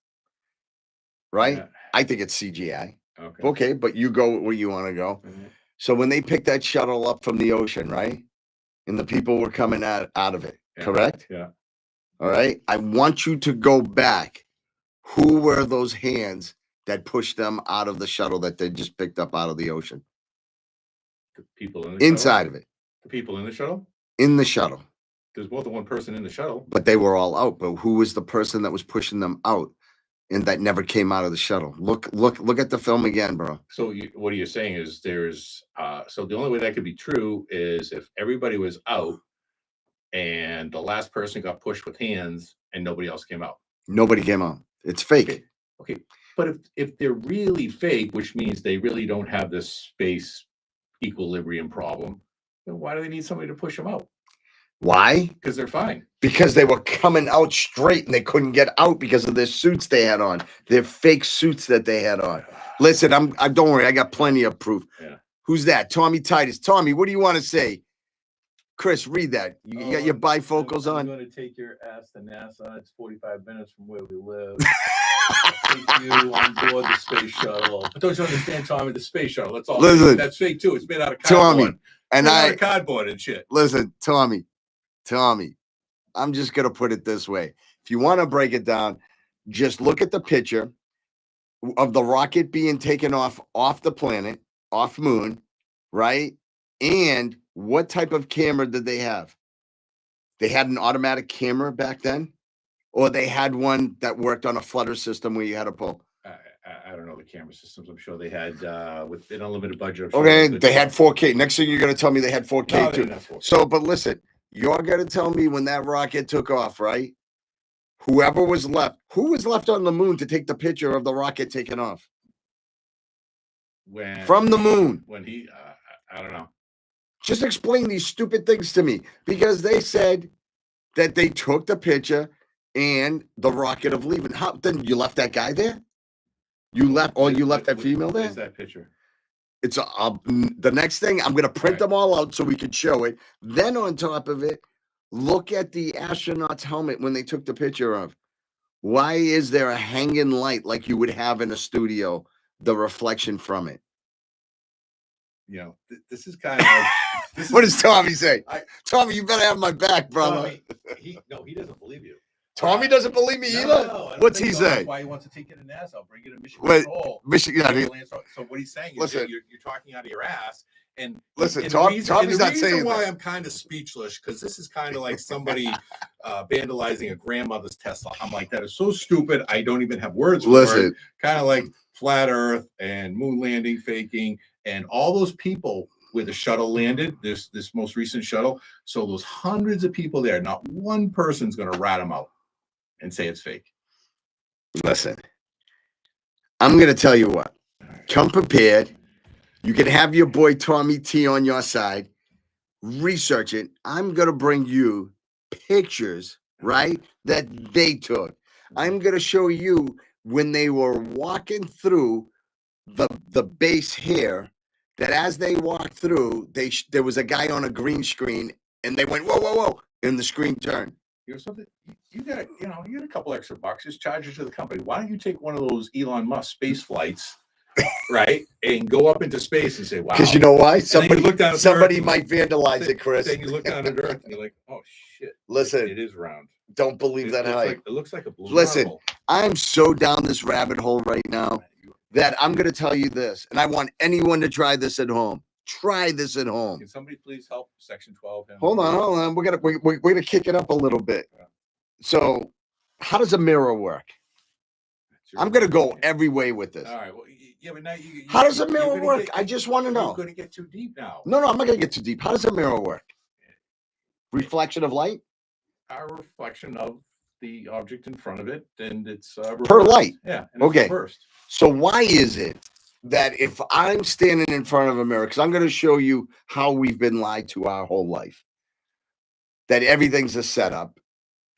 Right? Yeah. I think it's CGI. Okay, but you go where you want to go. Mhm. So when they picked that shuttle up from the ocean, right? And the people were coming out of it, Yeah. correct? Yeah. All right. I want you to go back. Who were those hands that pushed them out of the shuttle that they just picked up out of the ocean? The people in the Inside shuttle? of it. The people in the shuttle? In the shuttle. There's more than one person in the shuttle. But they were all out. But who was the person that was pushing them out and that never came out of the shuttle? Look at the film again, bro. So what you're saying is so the only way that could be true is if everybody was out and the last person got pushed with hands and nobody else came out. Nobody came out. It's fake. Okay. But if they're really fake, which means they really don't have this space equilibrium problem, then why do they need somebody to push them out? Why? Because they're fine. Because they were coming out straight and they couldn't get out because of their suits they had on. Their fake suits that they had on. Listen, I don't worry, I got plenty of proof. Yeah. Who's that? Tommy Titus. Tommy, what do you want to say? Chris, read that. You got your bifocals on? I'm going to take your ass to NASA. It's 45 minutes from where we live. I'll take you on board the space shuttle. But don't you understand, Tommy? The space shuttle. That's all. Listen, that's fake too. It's made out of cardboard. Tommy, and out of cardboard and shit. Listen, Tommy, I'm just gonna put it this way. If you want to break it down, just look at the picture of the rocket being taken off the planet, off moon, right? And what type of camera did they have? They had an automatic camera back then, or they had one that worked on a flutter system where you had to pull. I don't know the camera systems. I'm sure they had with an unlimited budget. Okay, they had 4K. Next thing you're gonna tell me they had 4K no, too. 4K. So, but listen, you're gonna tell me when that rocket took off, right? Who was left on the moon to take the picture of the rocket taking off? From the moon. When he, I don't know. Just explain these stupid things to me, because they said that they took the picture and the rocket of leaving. How then you left that guy there? You left that female there? Where's that picture? It's the next thing. I'm going to print them all out so we could show it. Then on top of it, look at the astronaut's helmet when they took the picture of. Why is there a hanging light like you would have in a studio, the reflection from it? You know, this is kind of like... What does Tommy say? Tommy, you better have my back, brother. Tommy, he doesn't believe you. Tommy doesn't believe me either? No, what's he saying? That's why he wants to take you to NASA. I'll bring you to Michigan Control. Michigan. So what he's saying is you're talking out of your ass. And listen, Tommy's not saying that. The reason why I'm kind of speechless, because this is kind of like somebody vandalizing a grandmother's Tesla. I'm like, that is so stupid. I don't even have words for it. Kind of like flat Earth and moon landing faking and all those people where the shuttle landed, this most recent shuttle. So those hundreds of people there, not one person's going to rat them out and say it's fake. Listen, I'm going to tell you what. Come prepared. You can have your boy Tommy T on your side. Research it. I'm going to bring you pictures, right, that they took. I'm going to show you when they were walking through the base here, that as they walked through, there was a guy on a green screen, and they went, whoa, whoa, whoa, and the screen turned. Here's something. You got a couple extra bucks. Just charge it to the company. Why don't you take one of those Elon Musk space flights, right, and go up into space and say, "Wow"? Because you know why? Somebody might vandalize it, Chris. Then you look down at Earth and you're like, "Oh shit!" Listen, it is round. Don't believe that hype. It looks like a blue marble. I'm so down this rabbit hole right now that I'm going to tell you this, and I want anyone to try this at home. Try this at home. Can somebody please help Section 12? Hold on. We're gonna kick it up a little bit. So, how does a mirror work? I'm gonna go every way with this. All right. Well, yeah, but now how does a mirror work? I just want to know. You're going to get too deep now. No, I'm not gonna get too deep. How does a mirror work? Reflection of light. A reflection of the object in front of it, and it's per light. Yeah. And okay. It's reversed. So why is it that if I'm standing in front of a mirror, because I'm going to show you how we've been lied to our whole life, that everything's a setup,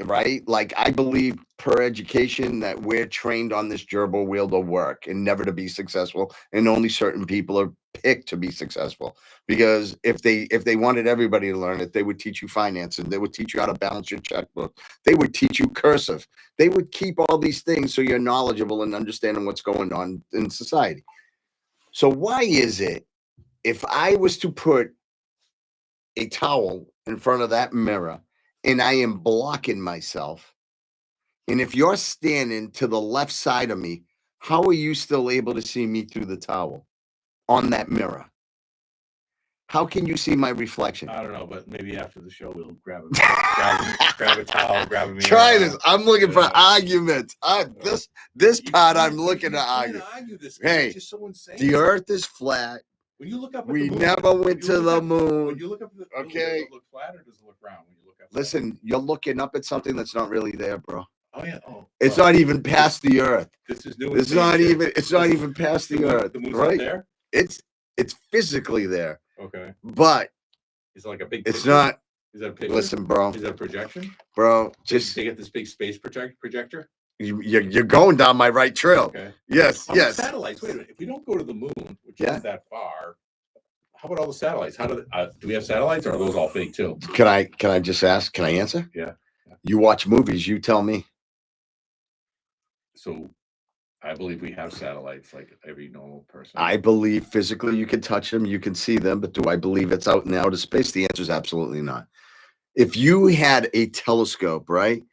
right? Like I believe per education that we're trained on this gerbil wheel to work and never to be successful, and only certain people are picked to be successful. Because if they wanted everybody to learn it, they would teach you finance, and they would teach you how to balance your checkbook. They would teach you cursive. They would keep all these things so you're knowledgeable and understanding what's going on in society. So why is it if I was to put a towel in front of that mirror and I am blocking myself, and if you're standing to the left side of me, how are you still able to see me through the towel on that mirror? How can you see my reflection? I don't know, but maybe after the show we'll grab a towel, grab a mirror. Try this. I'm looking for arguments. This part I'm looking to argue. Hey, just so insane. The Earth is flat. When you look up at We the moon, never went to the When moon. you look up at the moon, Okay. does it look flat or does it look round when you look up? Listen, you're looking up at something that's not really there, bro. Oh yeah. Oh. It's not even past the Earth. This is new. It's not even past the Earth. The moon's Right? not there. It's physically there. Okay. But It's like a big. it's picture? not. Is that a picture? Listen, bro. Is that a projection? Bro, They get this big space projector. you're going down my right trail. Okay. Yes, How about yes. satellites? Wait a minute. If we don't go to the moon, which Yeah. isn't that far, how about all the satellites? How do we have satellites, or are those all fake too? Can I just ask? Can I answer? Yeah. You watch movies. You tell me. So, I believe we have satellites like every normal person. I believe physically you can touch them, you can see them, but do I believe it's out in outer space? The answer is absolutely not. If you had a telescope, right,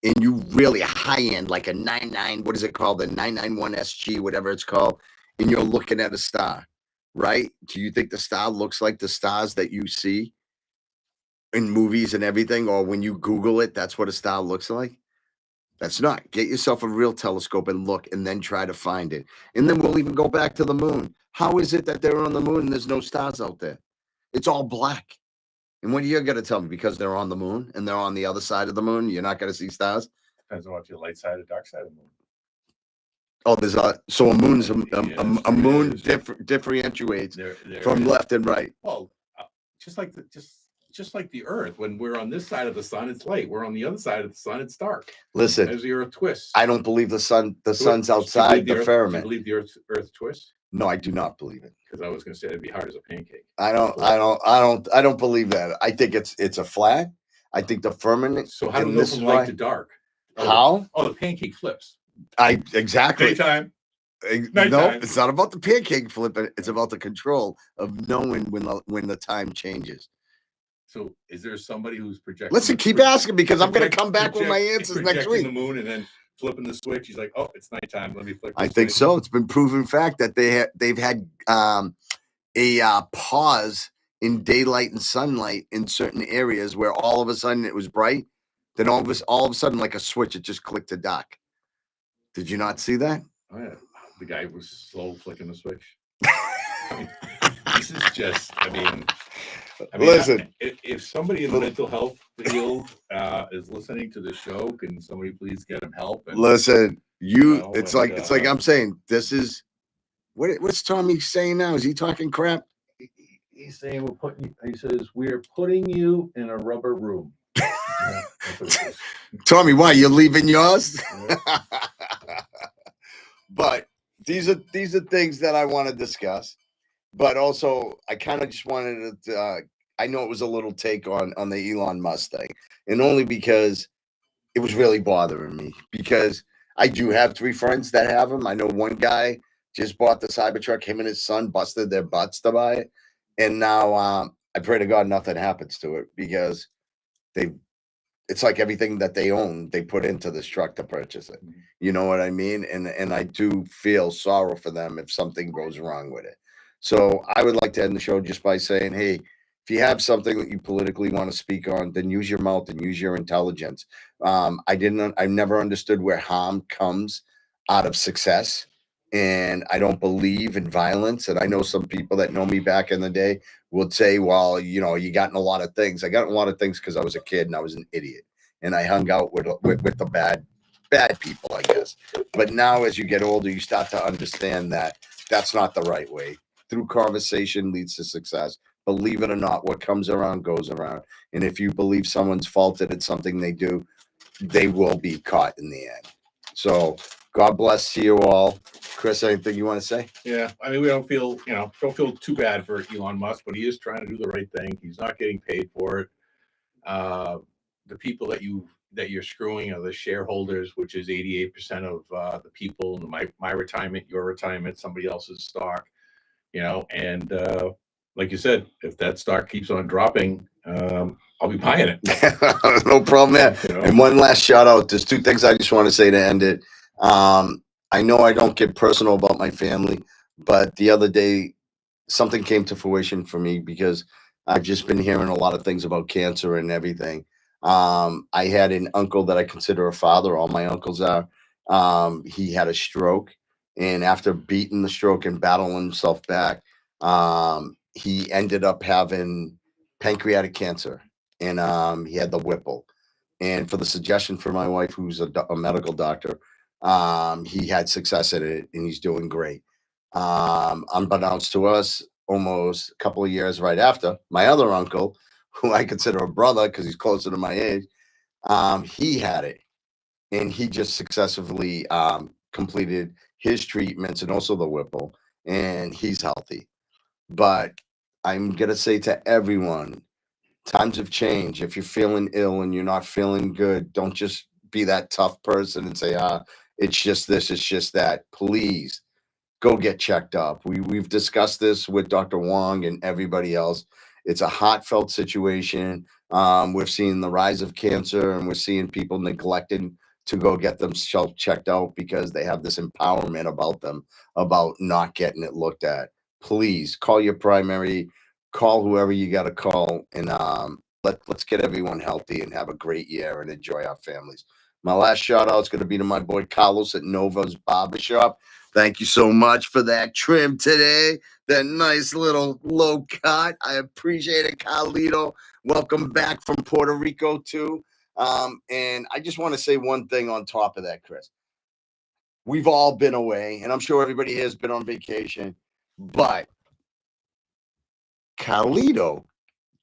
and you really high end, like a 99, what is it called, the 991 SG, whatever it's called, and you're looking at a star, right? Do you think the star looks like the stars that you see in movies and everything, or when you Google it, that's what a star looks like? That's not. Get yourself a real telescope and look, and then try to find it. And then we'll even go back to the moon. How is it that they're on the moon and there's no stars out there? It's all black. And what are you going to tell me? Because they're on the moon and they're on the other side of the moon, you're not going to see stars? Depends on what your light side or dark side of the moon. Oh, there's so a moon's a Yes, moon it is. differentiates There from is. left and right. Well, just like the Earth. When we're on this side of the sun, it's light. We're on the other side of the sun, it's dark. Listen, As the Earth twists. I don't believe the sun's Do you outside believe the Do you firmament. believe the Earth twists? No, I do not believe it. Because I was going to say it'd be hard as a pancake. I don't believe that. I think it's a flat. I think the firmament. So how do and we go this from is light why- to dark? How? Oh, the pancake flips. Exactly. Daytime. No, Nighttime. it's not about the pancake flipping. It's about the control of knowing when the time changes. So is there somebody who's projecting? Listen, keep asking because I'm going to come back with my project- answers next projecting week. the moon and then flipping the switch. He's like, oh, it's nighttime. Let me flick. I the think switch." so. It's been proven fact that they've had a pause in daylight and sunlight in certain areas where all of a sudden it was bright. Then all of a sudden, like a switch, it just clicked to dark. Did you not see that? Oh yeah, the guy was slow flicking the switch. I mean, this is just. I mean, Listen. if somebody in the mental health field is listening to the show, can somebody please get him help? And, Listen, know, it's and, like I'm saying. This is what's Tommy saying now? Is he talking crap? he's saying we're putting. He says we're putting you in a rubber room. That's what it is. Tommy, why you're leaving yours? Yeah. But these are things that I want to discuss. But also, I kind of just wanted to. I know it was a little take on the Elon Musk thing, and only because it was really bothering me. Because I do have 3 friends that have them. I know one guy just bought the Cybertruck. Him and his son busted their butts to buy it, and now I pray to God nothing happens to it because it's like everything that they own, they put into this truck to purchase it. You know what I mean? And I do feel sorrow for them if something goes wrong with it. So I would like to end the show just by saying, hey, if you have something that you politically want to speak on, then use your mouth and use your intelligence. I've never understood where harm comes out of success. And I don't believe in violence. And I know some people that know me back in the day would say, well, you know, you got in a lot of things. I got in a lot of things because I was a kid and I was an idiot. And I hung out with the bad people, I guess. But now as you get older, you start to understand that that's not the right way. Through conversation leads to success. Believe it or not, what comes around goes around. And if you believe someone's faulted at something they do, they will be caught in the end. So God bless you all. Chris, anything you want to say? Yeah, I mean, we don't feel too bad for Elon Musk, but he is trying to do the right thing. He's not getting paid for it. The people that you're screwing are the shareholders, which is 88% of the people in my retirement, your retirement, somebody else's stock. And like you said, if that stock keeps on dropping, I'll be buying it. No problem there. And one last shout out. There's two things I just want to say to end it. I know I don't get personal about my family, but the other day something came to fruition for me because I've just been hearing a lot of things about cancer and everything. I had an uncle that I consider a father. All my uncles are. He had a stroke, and after beating the stroke and battling himself back, he ended up having pancreatic cancer, and he had the Whipple. And for the suggestion for my wife, who's a medical doctor, he had success at it, and he's doing great. Unbeknownst to us, almost a couple of years right after, my other uncle, who I consider a brother because he's closer to my age, he had it, and he just successfully completed his treatments and also the Whipple, and he's healthy. But I'm gonna say to everyone, times have changed. If you're feeling ill and you're not feeling good, don't just be that tough person and say, it's just this, it's just that. Please go get checked up. We've discussed this with Dr. Wong and everybody else. It's a heartfelt situation. We're seeing the rise of cancer, and we're seeing people neglecting to go get themselves checked out because they have this empowerment about them about not getting it looked at. Please call your primary, call whoever you got to call, and let's get everyone healthy and have a great year and enjoy our families. My last shout out is going to be to my boy Carlos at Nova's Barbershop. Thank you so much for that trim today. That nice little low cut. I appreciate it, Carlito. Welcome back from Puerto Rico, too. And I just want to say one thing on top of that, Chris. We've all been away, and I'm sure everybody here has been on vacation. But Carlito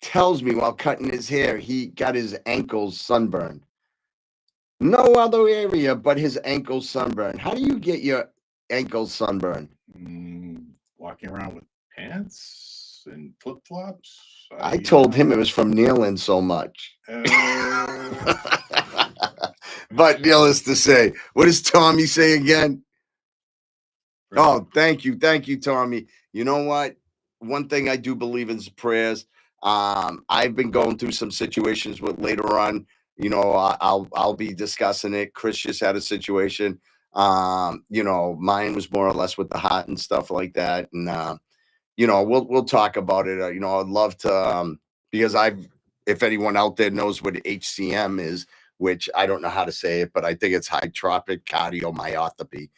tells me while cutting his hair, he got his ankles sunburned. No other area but his ankles sunburned. How do you get your ankles sunburned? Walking around with pants and flip-flops. I told him it was from kneeling so much. But needless to say, what does Tommy say again? Oh, thank you, Tommy. You know what? One thing I do believe in is prayers. I've been going through some situations with later on. I'll be discussing it. Chris just had a situation. Mine was more or less with the heart and stuff like that. And we'll talk about it. I'd love to because if anyone out there knows what HCM is, which I don't know how to say it, but I think it's hypertrophic cardiomyopathy.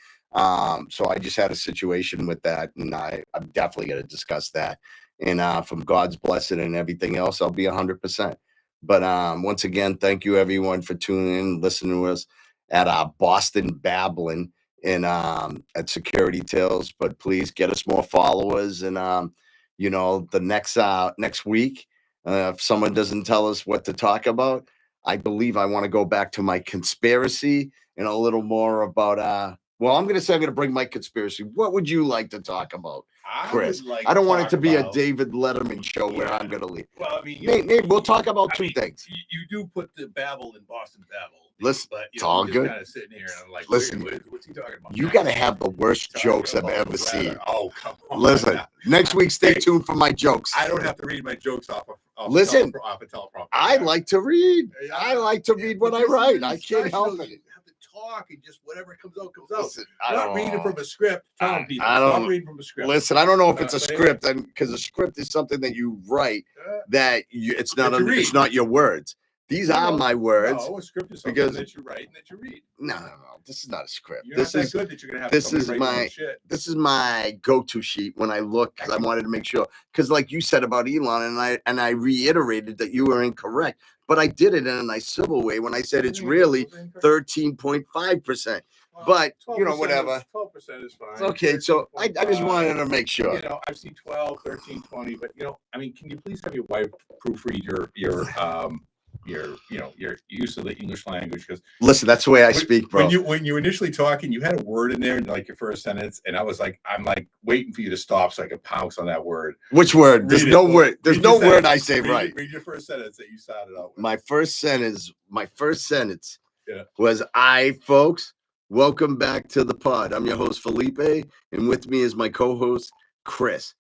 So I just had a situation with that, and I'm definitely going to discuss that. And from God's blessing and everything else, I'll be 100%. But once again, thank you everyone for tuning in, listening to us at Boston Babbling and at Security Tales. But please get us more followers, and the next week, if someone doesn't tell us what to talk about, I believe I want to go back to my conspiracy and a little more about well, I'm going to say I'm going to bring my conspiracy. What would you like to talk about, Chris? I don't want it to be a David Letterman show where I'm going to leave. Well, I mean, we'll talk about two things. You do put the babble in Boston Babble. Listen, but it's all good. Kind of sitting here and I'm like, listen, what's he talking about? You got to have the worst jokes I've ever seen. Oh, come on. Listen, next week, stay tuned for my jokes. I don't have to read my jokes off a teleprompter. I like to read. I like to read what I write. I can't help it. Talk and just whatever comes out comes out. Listen, not reading from a script. Telling people, stop reading from a script. Listen, I don't know if it's a script, and because a script is something that you write that it's not your words. These are my words. No, a script is something that you write and that you read. No. This is not a script. You're not that good that you're gonna have. This is my go-to sheet when I look, because I wanted to make sure. Because like you said about Elon, and I reiterated that you were incorrect, but I did it in a nice civil way when I said it's really 13.5%. But whatever. 12% is fine. Okay, so I just wanted to make sure. I've seen 12, 13, 20, but I mean, can you please have your wife proofread your your use of the English language. Because listen, that's the way I speak, bro. When you initially talking, you had a word in there, like your first sentence, and I'm like waiting for you to stop so I could pounce on that word. Which word? There's no word. There's no word I say right. Read your first sentence that you started out with. My first sentence Yeah. was, folks, welcome back to the pod. I'm your host, Felipe, and with me is my co-host, Chris.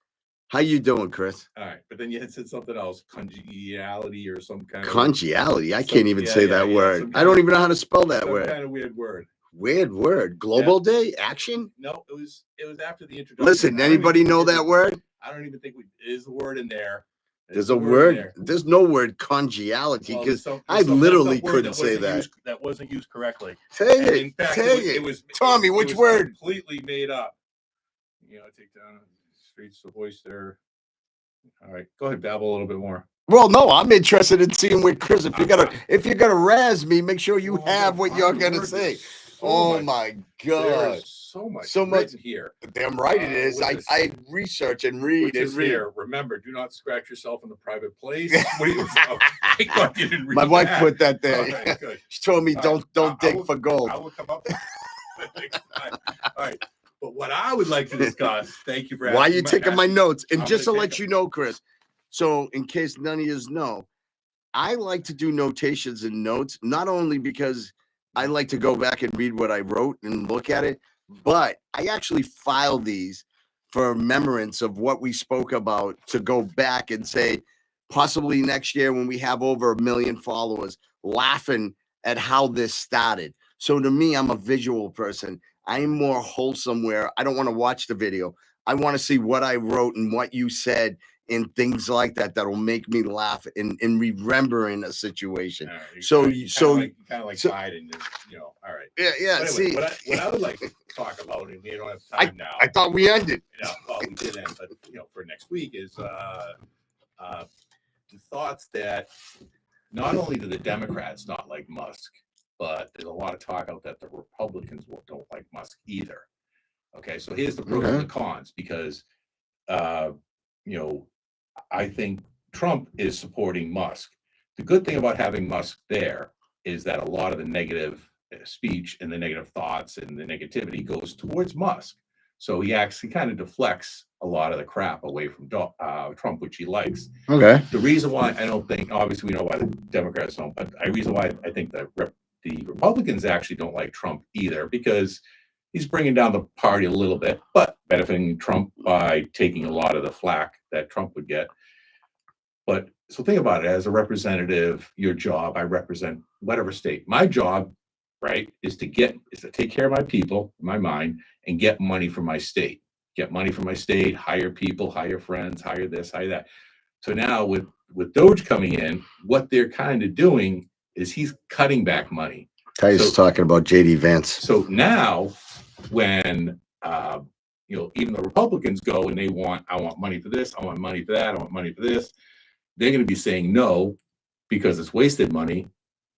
How you doing, Chris? All right, but then you had said something else, congeniality or some kind of congeniality. I can't even say that word. I don't even know how to spell that word. Kind of weird word. Weird word. Global Day action. No, it was after the introduction. Listen, anybody know that word? I don't even think is the word in there. There's a word. There's no word congeality because I literally couldn't say that. That wasn't used correctly. Take it. In fact, it was Tommy. Which word? Completely made up. Take down streets of oyster. All right, go ahead, babble a little bit more. Well, no, I'm interested in seeing what Chris. If you're gonna razz me, make sure you have what you're gonna say. Oh my God! There's so much here. Damn right it is. I research and read and read. Here. Remember, do not scratch yourself in the private place. What do you? Thank God you didn't read My wife that. put that there. Okay, good. She told me don't dig for gold. I will come up with next time. All right. But what I would like to discuss, thank you for asking. Why are you taking my notes? And just to let you know, Chris, so in case none of you know, I like to do notations and notes, not only because I like to go back and read what I wrote and look at it, but I actually file these for remembrance of what we spoke about to go back and say, possibly next year when we have over 1 million followers, laughing at how this started. So to me, I'm a visual person. I'm more wholesome where I don't want to watch the video. I want to see what I wrote and what you said and things like that that'll make me laugh in remembering a situation. Right, so kind of like Biden is, all right. Yeah. Anyway, see, what I would like to talk about, and we don't have time now. I thought we ended. Well, we did end, but for next week is the thoughts that not only do the Democrats not like Musk, but there's a lot of talk out that the Republicans don't like Musk either. Okay, so here's the pros and the cons, because I think Trump is supporting Musk. The good thing about having Musk there is that a lot of the negative speech and the negative thoughts and the negativity goes towards Musk. So he actually kind of deflects a lot of the crap away from Trump, which he likes. Okay. The reason why I don't think, obviously we know why the Democrats don't, but the reason why I think that the Republicans actually don't like Trump either, because he's bringing down the party a little bit, but benefiting Trump by taking a lot of the flack that Trump would get. But so think about it, as a representative, your job, I represent whatever state. My job, right, is to take care of my people, my mind, and get money from my state. Get money from my state, hire people, hire friends, hire this, hire that. So now with Doge coming in, what they're kind of doing is he's cutting back money. Ty's talking about JD Vance. So now when even the Republicans go and I want money for this, I want money for that, I want money for this, they're going to be saying no because it's wasted money.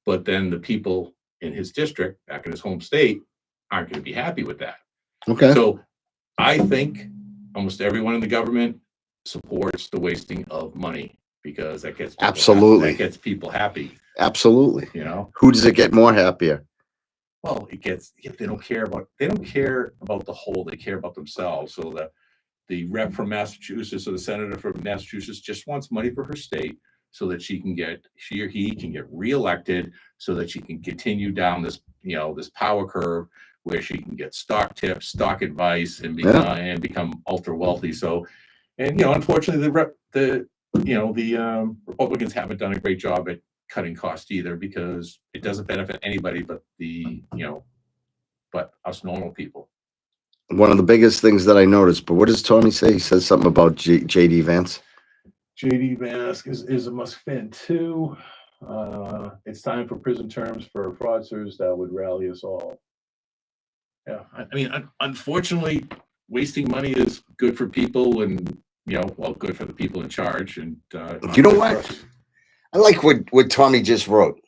But then the people in his district, back in his home state, aren't going to be happy with that. Okay. So I think almost everyone in the government supports the wasting of money, because that gets people happy. Absolutely. Who does it get more happier? Well, they don't care about the whole, they care about themselves. So the rep from Massachusetts or the senator from Massachusetts just wants money for her state so that she or he can get reelected, so that she can continue down this, this power curve where she can get stock tips, stock advice, and become ultra wealthy. So, and unfortunately, the Republicans haven't done a great job at cutting costs either, because it doesn't benefit anybody but but us normal people. One of the biggest things that I noticed, but what does Tommy say? He says something about JD Vance. JD Vance is a Musk fan too. It's time for prison terms for fraudsters that would rally us all. Yeah, I mean, unfortunately, wasting money is good for people, and good for the people in charge. And you know what? I like what Tommy just wrote.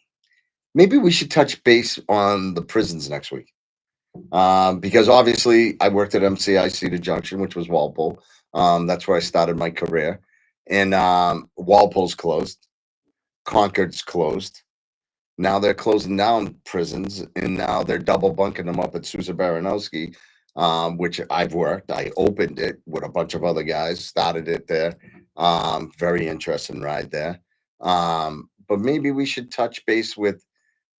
Maybe we should touch base on the prisons next week. Because obviously I worked at MCIC the Junction, which was Walpole. That's where I started my career. And Walpole's closed. Concord's closed. Now they're closing down prisons, and now they're double bunking them up at Sousa Baranowski, which I've worked. I opened it with a bunch of other guys, started it there. Very interesting ride there. But maybe we should touch base with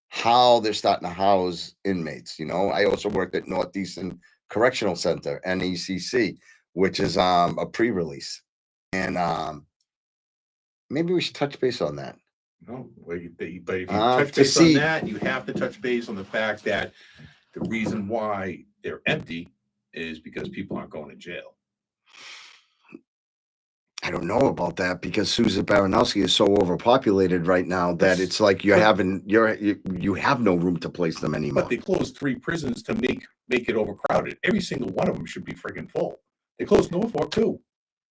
how they're starting to house inmates. You know, I also worked at Northeastern Correctional Center, NECC, which is a pre-release, and maybe we should touch base on that. No, but if you touch base on that, you have to touch base on the fact that the reason why they're empty is because people aren't going to jail. I don't know about that because Sousa Baranowski is so overpopulated right now that it's like you have no room to place them anymore. But they closed 3 prisons to make it overcrowded. Every single one of them should be friggin' full. They closed Norfolk too.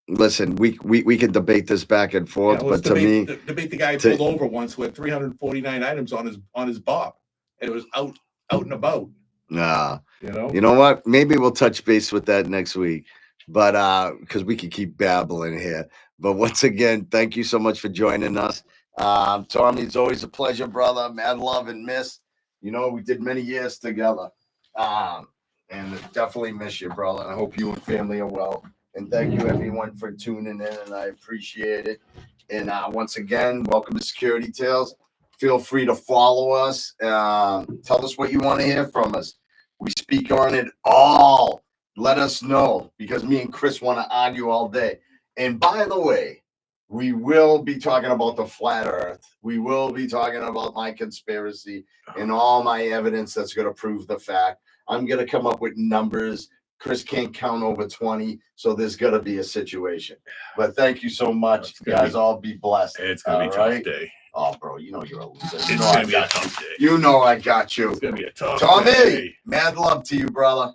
Listen, we can debate this back and forth, but debate the guy who pulled over once who had 349 items on his bob, and it was out and about. Nah, you know what? Maybe we'll touch base with that next week. But because we could keep babbling here. But once again, thank you so much for joining us. Tommy, it's always a pleasure, brother. Mad love and miss. You know, we did many years together. And definitely miss you, brother. I hope you and family are well. And thank you, everyone, for tuning in, and I appreciate it. And once again, welcome to Security Tales. Feel free to follow us. Tell us what you want to hear from us. We speak on it all. Let us know, because me and Chris want to argue all day. And by the way, we will be talking about the flat earth. We will be talking about my conspiracy and all my evidence that's going to prove the fact. I'm going to come up with numbers. Chris can't count over 20, so there's going to be a situation. But thank you so much, guys. All be blessed. It's going to be a tough day. Oh, bro, you know you're a loser. It's going to be a tough day. You know I got you. It's going to be a tough Tommy, day. Mad love to you, brother.